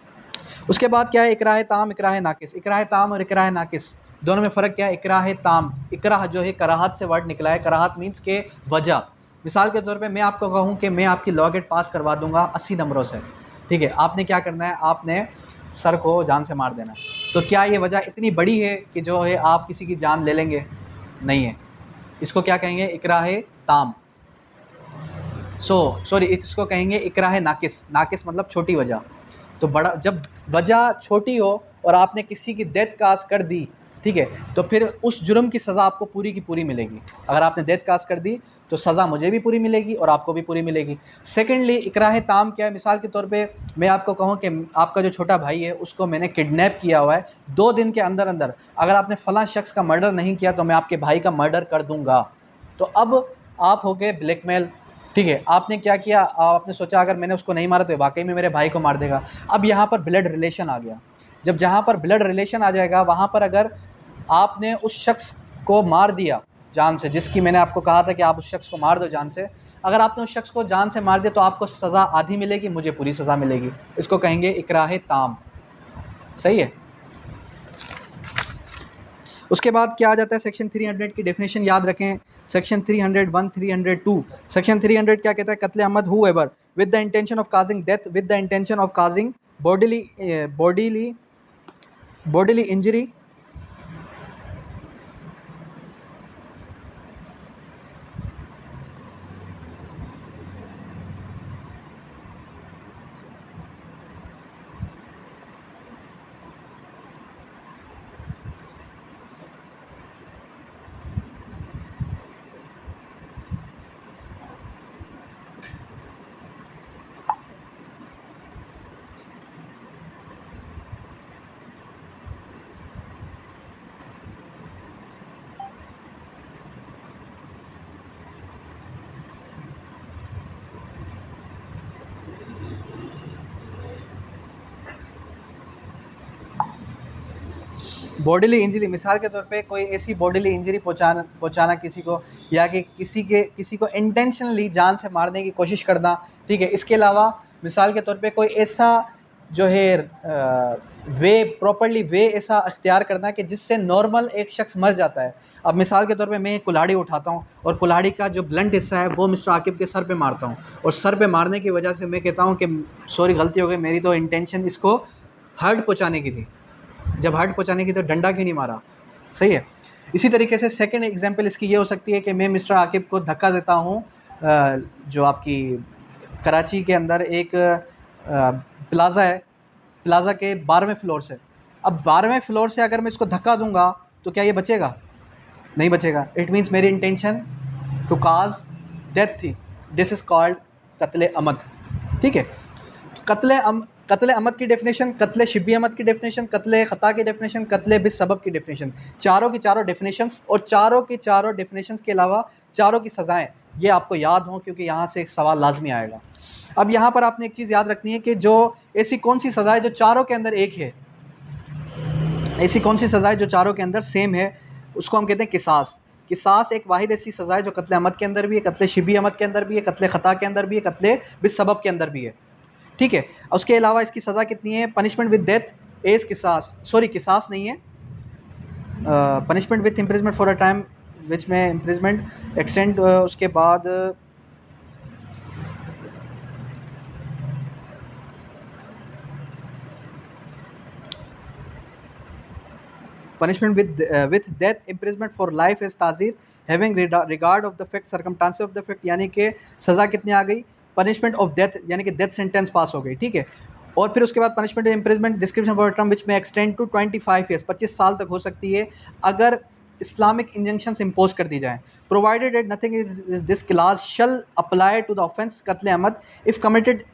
उसके बाद क्या है? इकराह ताम, इकराह नाकिस। इकराह ताम और इकराह नाकिस दोनों में फ़र्क क्या है? इकराह ताम, इकराह जो है कराहत से वर्ड निकला है। कराहत मीन्स के वजह। मिसाल के तौर पे मैं आपको कहूँ कि मैं आपकी लॉ गेट पास करवा दूंगा 80 नंबरों से, ठीक है, आपने क्या करना है? आपने सर को जान से मार देना है। तो क्या ये वजह इतनी बड़ी है कि जो है आप किसी की जान ले लेंगे? नहीं है। इसको क्या कहेंगे? इकराह ताम। सॉरी, इसको कहेंगे इकराह नाकिस। नाकिस मतलब छोटी वजह। तो बड़ा, जब वजह छोटी हो और आपने किसी की डेथ काज कर दी, ठीक है, तो फिर उस जुर्म की सज़ा आपको पूरी की पूरी मिलेगी। अगर आपने डेथ काज कर दी तो सज़ा मुझे भी पूरी मिलेगी और आपको भी पूरी मिलेगी। सेकेंडली, इकराह ताम क्या है? मिसाल के तौर पे मैं आपको कहूँ कि आपका जो छोटा भाई है उसको मैंने किडनैप किया हुआ है, 2 दिन के अंदर अंदर अगर आपने फ़लाँ शख्स का मर्डर नहीं किया तो मैं आपके भाई का मर्डर कर दूँगा। तो अब आप हो गए ब्लैकमेल, ठीक है, आपने क्या किया, आपने सोचा अगर मैंने उसको नहीं मारा तो वाकई में मेरे भाई को मार देगा। अब यहाँ पर ब्लड रिलेशन आ गया। जब जहाँ पर ब्लड रिलेशन आ जाएगा, वहाँ पर अगर आपने उस शख्स को मार दिया जान से, जिसकी मैंने आपको कहा था कि आप उस शख्स को मार दो जान से, अगर आपने उस शख्स को जान से मार दिया तो आपको सज़ा आधी मिलेगी, मुझे पूरी सज़ा मिलेगी। इसको कहेंगे इकराह ताम। सही है। उसके बाद क्या आ जाता है, सेक्शन 300 की डेफिनेशन याद रखें। सेक्शन 301, 302। सेक्शन 300 क्या कहता है, कत्ले अमद whoever with the intention of causing death, with the intention of causing bodily injury, bodily injury, मिसाल के तौर पे कोई ऐसी बॉडीली इंजरी पहुंचाना किसी को, या कि किसी को इंटेंशनली जान से मारने की कोशिश करना। ठीक है। इसके अलावा मिसाल के तौर पे कोई ऐसा जो है प्रॉपरली वे ऐसा अख्तियार करना कि जिससे नॉर्मल एक शख्स मर जाता है। अब मिसाल के तौर पे मैं एक कुल्हाड़ी उठाता हूँ और कुल्हाड़ी का जो ब्लंट हिस्सा है वो मिस्टर आकिब के सर पे मारता हूँ, और सर पे मारने की वजह से मैं कहता हूँ कि सॉरी गलती हो गई, मेरी तो इंटेंशन इसको हर्ट पहुँचाने की थी। जब हर्ट पहुँचाने की तो डंडा क्यों नहीं मारा। सही है। इसी तरीके से सेकंड एग्जांपल इसकी ये हो सकती है कि मैं मिस्टर आकिब को धक्का देता हूँ, जो आपकी कराची के अंदर एक प्लाज़ा है, प्लाज़ा के 12वें फ्लोर से। अब 12वें फ्लोर से अगर मैं इसको धक्का दूंगा तो क्या ये बचेगा? नहीं बचेगा। इट मीन्स मेरी इंटेंशन टू काज डेथ थी। दिस इज़ कॉल्ड कत्ले अमद। ठीक है। कत्ले अमद की डेफिनेशन, कत्ले शिबी अमद की डेफिनेशन, कत्ले ख़ता की डेफिनेशन, कत्ले बिस सबब की डेफिनेशन, चारों की चारों डेफिनेशंस, और चारों की चारों डेफिनेशंस के अलावा चारों की सज़ाएं ये आपको याद हों, क्योंकि यहाँ से एक सवाल लाजमी आएगा। अब यहाँ पर आपने एक चीज़ याद रखनी है कि जो ऐसी कौन सी सज़ा है जो चारों के अंदर एक है, ऐसी कौन सी सज़ा है जो चारों के अंदर सेम है, उसको हम कहते हैं किसास। किसास एक वाहिद ऐसी सज़ा है जो कत्ले अमद के अंदर भी है, कत्ले शिबी अमद के अंदर भी है, कत्ले ख़ता के अंदर भी है, कत्ले बिस सबब के अंदर भी है। ठीक है। उसके अलावा इसकी सज़ा कितनी है? पनिशमेंट विद डेथ एज किसास, सॉरी किसास नहीं है, punishment with imprisonment for a time which में इम्प्रिजमेंट एक्सटेंड, उसके बाद punishment with death imprisonment for life is ताज़ीर having regard of the fact circumstances of the fact, यानी कि सज़ा कितनी आ गई? पनिशमेंट ऑफ डेथ, यानी कि डेथ सेंटेंस पास हो गई। ठीक है। और फिर उसके बाद punishment imprisonment description for term which में एक्सटेंड टू 25 ईयर्स, 25 साल तक हो सकती है अगर इस्लामिक इंजंक्शंस इम्पोज कर दी जाएँ। Provided that nothing is this clause shall apply to the offence कत्ले अमद if committed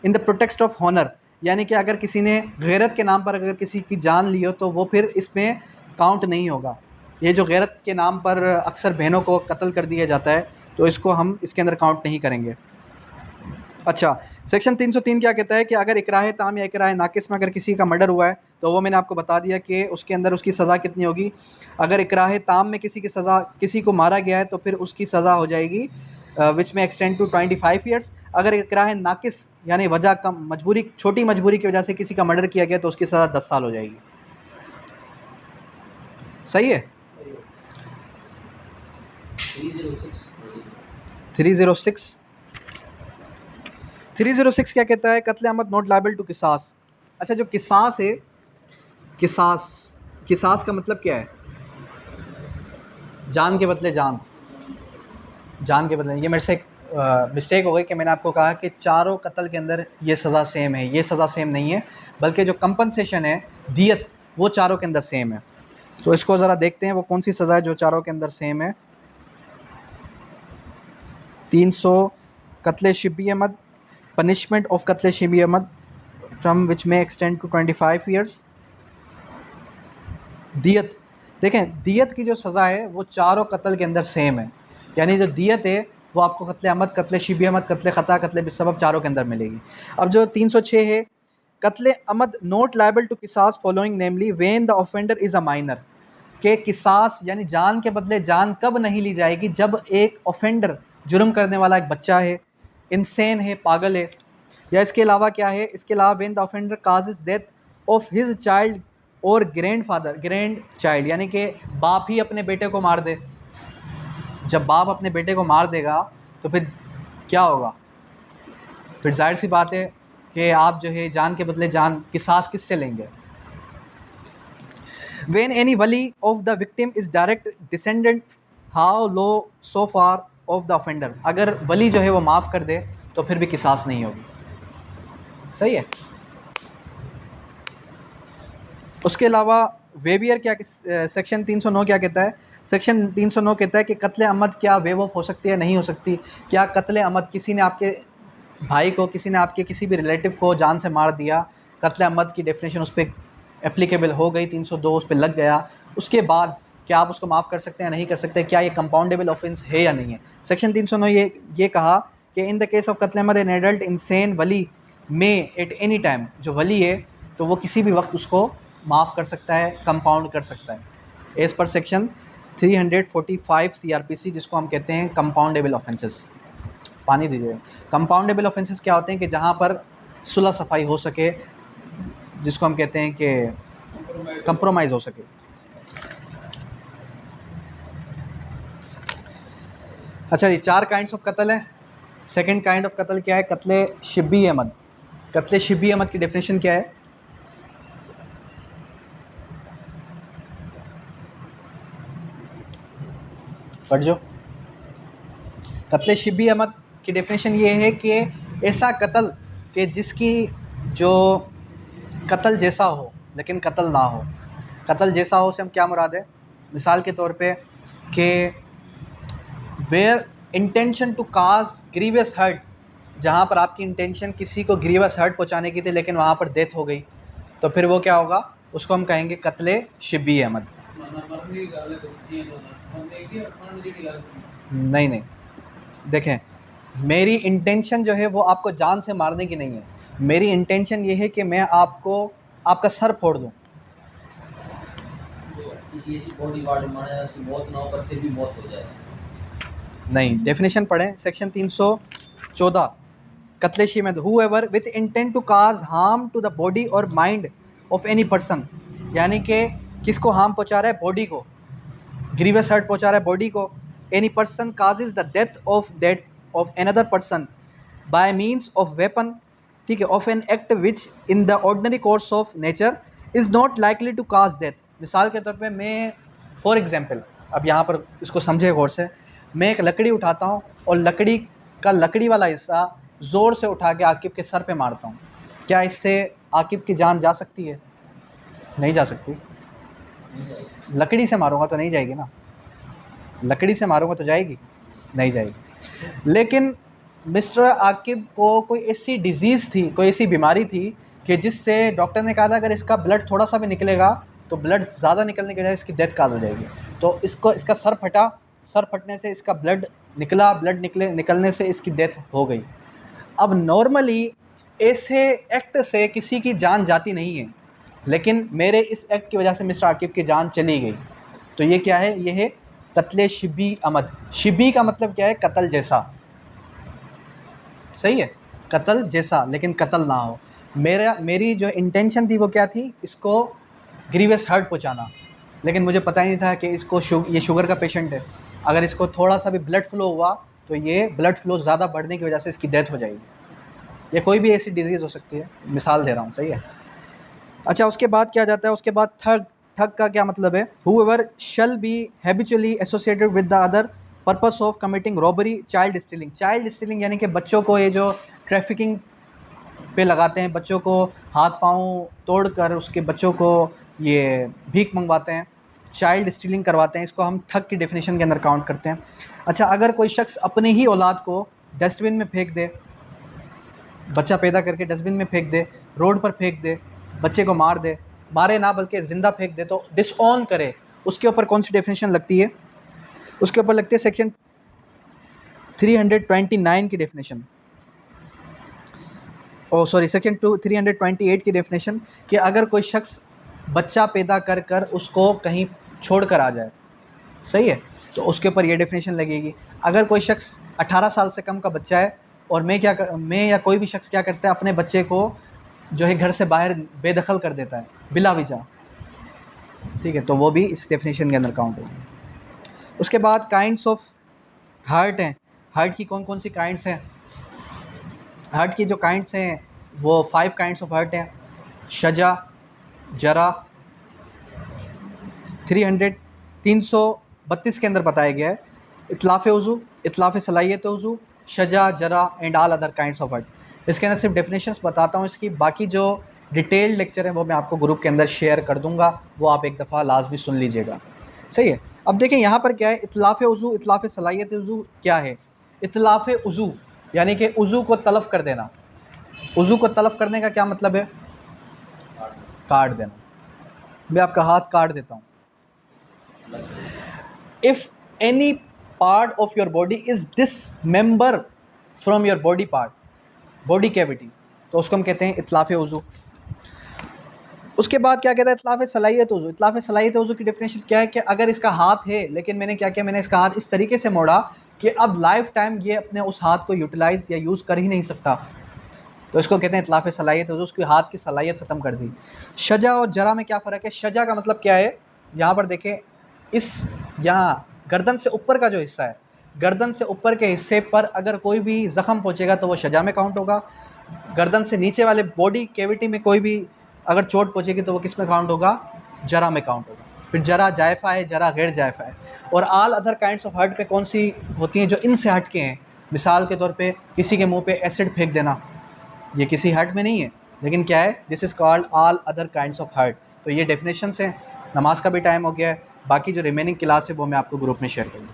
in the pretext of honour, यानी कि अगर किसी ने गैरत के नाम पर अगर किसी की जान ली हो तो वो फिर इसमें काउंट नहीं होगा। ये जो गैरत के नाम पर अक्सर बहनों को कत्ल कर दिया जाता है, तो इसको हम इसके अंदर काउंट नहीं करेंगे। अच्छा, सेक्शन 303 क्या कहता है कि अगर इकराह ताम या इकराह नाकिस में अगर किसी का मर्डर हुआ है, तो वो मैंने आपको बता दिया कि उसके अंदर उसकी सज़ा कितनी होगी। अगर इकराह ताम में किसी की सज़ा, किसी को मारा गया है तो फिर उसकी सज़ा हो जाएगी विच में एक्सटेंड टू 25 ईयर्स। अगर इकराह नाकिस यानी वजह कम, मजबूरी, छोटी मजबूरी की वजह से किसी का मर्डर किया गया तो उसकी सज़ा 10 साल हो जाएगी। सही है। 306 क्या कहता है? कत्ले अमद नॉट लायबल टू किसास। अच्छा, जो किसास है, किसास का मतलब क्या है? जान के बदले जान, जान के बदले। ये मेरे से मिस्टेक हो गई कि मैंने आपको कहा कि चारों कत्ल के अंदर ये सज़ा सेम है। ये सज़ा सेम नहीं है, बल्कि जो कंपनसेशन है, दियत, वो चारों के अंदर सेम है। तो इसको ज़रा देखते हैं वो कौन सी सज़ा है जो चारों के अंदर सेम है। 300 कत्ले शिबी अहमद, पनिशमेंट ऑफ कत्ले शिबी अहमद फ्रॉम विच में एक्सटेंड टू 25 ईयर्स। दियत, देखें दियत की जो सज़ा है वो चारों कत्ल के अंदर सेम है, यानी जो दियत है वो आपको कत्ले अमद, कत्ले शिबी अमद, कत्ले ख़ता, कत्ले बिस्सबब चारों के अंदर मिलेगी। अब जो 306 है, कत्ले अमद नॉट लायबल टू किसास following namely when the offender is a minor, के किसास यानी जान के बदले जान कब नहीं ली जाएगी, जब एक ऑफेंडर जुर्म करने वाला एक बच्चा है, इंसेन है, पागल है। या इसके अलावा क्या है, इसके अलावा when the offender causes death of his child और ग्रैंड चाइल्ड, यानी कि बाप ही अपने बेटे को मार दे। जब बाप अपने बेटे को मार देगा तो फिर क्या होगा, फिर जाहिर सी बात है कि आप जो है जान के बदले जान किसास किससे लेंगे। When any wali of the victim is direct descendant, how low so far of the offender, अगर वली जो है वो माफ़ कर दे तो फिर भी किसास नहीं होगी। सही है। उसके अलावा वेवियर क्या, सेक्शन 309 क्या कहता है, सेक्शन 309 कहता है कि कत्ले अमद क्या वेव ऑफ हो सकती है, नहीं हो सकती। क्या कत्ले अमद, किसी ने आपके भाई को, किसी ने आपके किसी भी रिलेटिव को जान से मार दिया, कत्ले अमद की डेफिनेशन उस पर एप्लीकेबल हो गई, 302 उस पर लग गया, उसके बाद क्या आप उसको माफ़ कर सकते हैं, नहीं कर सकते, क्या ये कंपाउंडेबल ऑफेंस है या नहीं है। सेक्शन 309 ये कहा कि इन द केस ऑफ कत्ले अमद एन एडल्ट इंसेन वली में एट एनी टाइम, जो वली है तो वो किसी भी वक्त उसको माफ़ कर सकता है, कंपाउंड कर सकता है, एज़ पर सेक्शन 345 CRPC, जिसको हम कहते हैं कंपाउंडेबल ऑफेंसेस। पानी दीजिए। कंपाउंडेबल ऑफेंसेस क्या होते हैं कि जहाँ पर सुलह सफाई हो सके, जिसको हम कहते हैं कि कंप्रोमाइज़ हो सके। अच्छा जी, 4 काइंड्स ऑफ कत्ल है। सेकंड काइंड ऑफ कत्ल क्या है, कत्ले शिबी अहमद। कत्ले शिबी अहमद की डेफिनेशन क्या है, पढ़ जो। कत्ले शिबी अहमद की डेफिनेशन ये है कि ऐसा कत्ल कि जिसकी जो कत्ल जैसा हो लेकिन कत्ल ना हो। कत्ल जैसा हो से हम क्या मुराद है, मिसाल के तौर पे कि where intention to cause grievous hurt, जहाँ पर आपकी इंटेंशन किसी को ग्रीवियस हर्ट पहुँचाने की थी लेकिन वहाँ पर डेथ हो गई, तो फिर वो क्या होगा, उसको हम कहेंगे कत्ले शिबी अहमद। नहीं, देखें, मेरी इंटेंशन जो है वो आपको जान से मारने की नहीं है। मेरी इंटेंशन ये है कि मैं आपको आपका सर फोड़ दूँ। किसी ऐसी बॉडी पार्ट मारा जाए उसकी मौत ना हो पर फिर भी मौत हो जाए। नहीं, डेफिनेशन पढ़ें, सेक्शन 314 कत्ले शिबी, whoever with intent to cause harm to the body और माइंड ऑफ एनी पर्सन, यानी कि किसको हार्म पहुंचा रहा है, बॉडी को, ग्रीवियस हर्ट पहुंचा रहा है बॉडी को। Any person causes the death of another person by means of weapon, ठीक है, of an act which in the ordinary course of nature is not likely to cause death. मिसाल के तौर पे मैं फॉर एग्जांपल, अब यहाँ पर इसको समझे गौर से, मैं एक लकड़ी उठाता हूँ और लकड़ी वाला हिस्सा ज़ोर से उठा के आकिब के सर पे मारता हूँ, क्या इससे आकिब की जान जा सकती है, नहीं जा सकती। लकड़ी से मारूंगा तो नहीं जाएगी ना, लकड़ी से मारूंगा तो जाएगी, नहीं जाएगी। लेकिन मिस्टर आकिब को कोई ऐसी डिजीज़ थी, कोई ऐसी बीमारी थी कि जिससे डॉक्टर ने कहा था अगर इसका ब्लड थोड़ा सा भी निकलेगा तो ब्लड ज़्यादा निकलने के बजाय इसकी डेथ काज हो जाएगी। तो इसका सर फटा, सर फटने से इसका ब्लड निकलने से इसकी डेथ हो गई। अब नॉर्मली ऐसे एक्ट से किसी की जान जाती नहीं है, लेकिन मेरे इस एक्ट की वजह से मिस्टर आकिब की जान चली गई, तो ये क्या है, ये है कत्ले शिबी अहमद। शिबी का मतलब क्या है, कत्ल जैसा, सही है, कत्ल जैसा लेकिन कत्ल ना हो। मेरी जो इंटेंशन थी वो क्या थी, इसको ग्रीवियस हर्ट पहुंचाना, लेकिन मुझे पता ही नहीं था कि इसको ये शुगर का पेशेंट है, अगर इसको थोड़ा सा भी ब्लड फ्लो हुआ तो ये ब्लड फ्लो ज़्यादा बढ़ने की वजह से इसकी डेथ हो जाएगी। या कोई भी ऐसी डिजीज़ हो सकती है, मिसाल दे रहा हूँ, सही है। अच्छा, उसके बाद क्या जाता है, उसके बाद थग का क्या मतलब है, whoever shall be habitually associated with the other purpose of committing robbery, child stealing यानी कि बच्चों को ये जो ट्रैफिकिंग पे लगाते हैं, बच्चों को हाथ पाँव तोड़कर उसके बच्चों को ये भीख मंगवाते हैं, चाइल्ड स्टीलिंग करवाते हैं, इसको हम ठग की डेफिनेशन के अंदर काउंट करते हैं। अच्छा, अगर कोई शख्स अपने ही औलाद को डस्टबिन में फेंक दे, बच्चा पैदा करके डस्टबिन में फेंक दे, रोड पर फेंक दे, बच्चे को मारे ना बल्कि ज़िंदा फेंक दे, तो डिसऑन करे, उसके ऊपर कौन सी डेफिनेशन लगती है, उसके ऊपर लगती है सेक्शन 329 की डेफिनेशन, सॉरी सेक्शन 328 की डेफिनेशन कि अगर कोई शख्स बच्चा पैदा कर कर उसको कहीं छोड़ कर आ जाए, सही है, तो उसके ऊपर ये डेफिनेशन लगेगी। अगर कोई शख्स 18 साल से कम का बच्चा है और मैं या कोई भी शख्स क्या करता है, अपने बच्चे को जो है घर से बाहर बेदखल कर देता है बिला वजह, ठीक है, तो वो भी इस डेफिनेशन के अंदर काउंट होगी। उसके बाद काइंड्स ऑफ हार्ट हैं। हार्ट की कौन कौन सी काइंड्स हैं? हार्ट की जो काइंड्स हैं वो 5 काइंड्स ऑफ हार्ट हैं। शजा, जरा, 332 के अंदर बताया गया है। इतलाफ़ उज़ू, इतलाफ़ सलाहियत उज़ू, शजा, जरा and all other kinds of heart. इसके अंदर सिर्फ डेफिनेशंस बताता हूँ इसकी, बाकी जो डिटेल्ड लेक्चर है वो मैं आपको ग्रुप के अंदर शेयर कर दूँगा, वो आप एक दफ़ा लाजमी सुन लीजिएगा, सही है। अब देखें यहाँ पर क्या है, इतलाफ़ उज़ू, इतलाफ़ सलाहियत उज़ू क्या है? इतलाफ़ उज़ू यानी कि उज़ू को तलफ़ कर देना। उज़ू को तलफ़ करने का क्या मतलब है? काट देना। मैं आपका हाथ काट देता हूँ। If any part of your body is dismember from your body part, body cavity, तो उसको हम कहते हैं इतलाफ़ उज़ू। उसके बाद क्या कहता है? इतलाफ़ सलाहियत उज़ू। इतलाफ़ सलाहियत उज़ू की डेफिनेशन क्या है कि अगर इसका हाथ है लेकिन मैंने क्या किया, मैंने इसका हाथ इस तरीके से मोड़ा कि अब लाइफ टाइम ये अपने उस हाथ को यूटिलाइज़ या यूज़ कर ही नहीं सकता, तो इसको कहते हैं इतलाफ़ सलाहियत उज़ू। उसके हाथ की सलाहियत ख़त्म कर दी। शजा और जरा में क्या फ़र्क है? शजा का मतलब क्या है? यहाँ पर देखें, इस यहाँ गर्दन से ऊपर का जो हिस्सा है, गर्दन से ऊपर के हिस्से पर अगर कोई भी ज़ख़म पहुँचेगा तो वो शजा में काउंट होगा। गर्दन से नीचे वाले बॉडी कैविटी में कोई भी अगर चोट पहुँचेगी तो वो किस में काउंट होगा? जरा में काउंट होगा। फिर जरा जायफ़ा है, जरा गैर जायफ़ा है। और all other kinds of hurt पे कौन सी होती हैं? जो इनसे हट के हैं। मिसाल के तौर पे किसी के मुंह पे एसिड फेंक देना, ये किसी हर्ट में नहीं है, लेकिन क्या है? This is called all other kinds of hurt. तो ये डेफिनेशंस हैं। नमाज का भी टाइम हो गया है, बाकी जो रिमेनिंग क्लास है वो मैं आपको ग्रुप में शेयर करूँगा।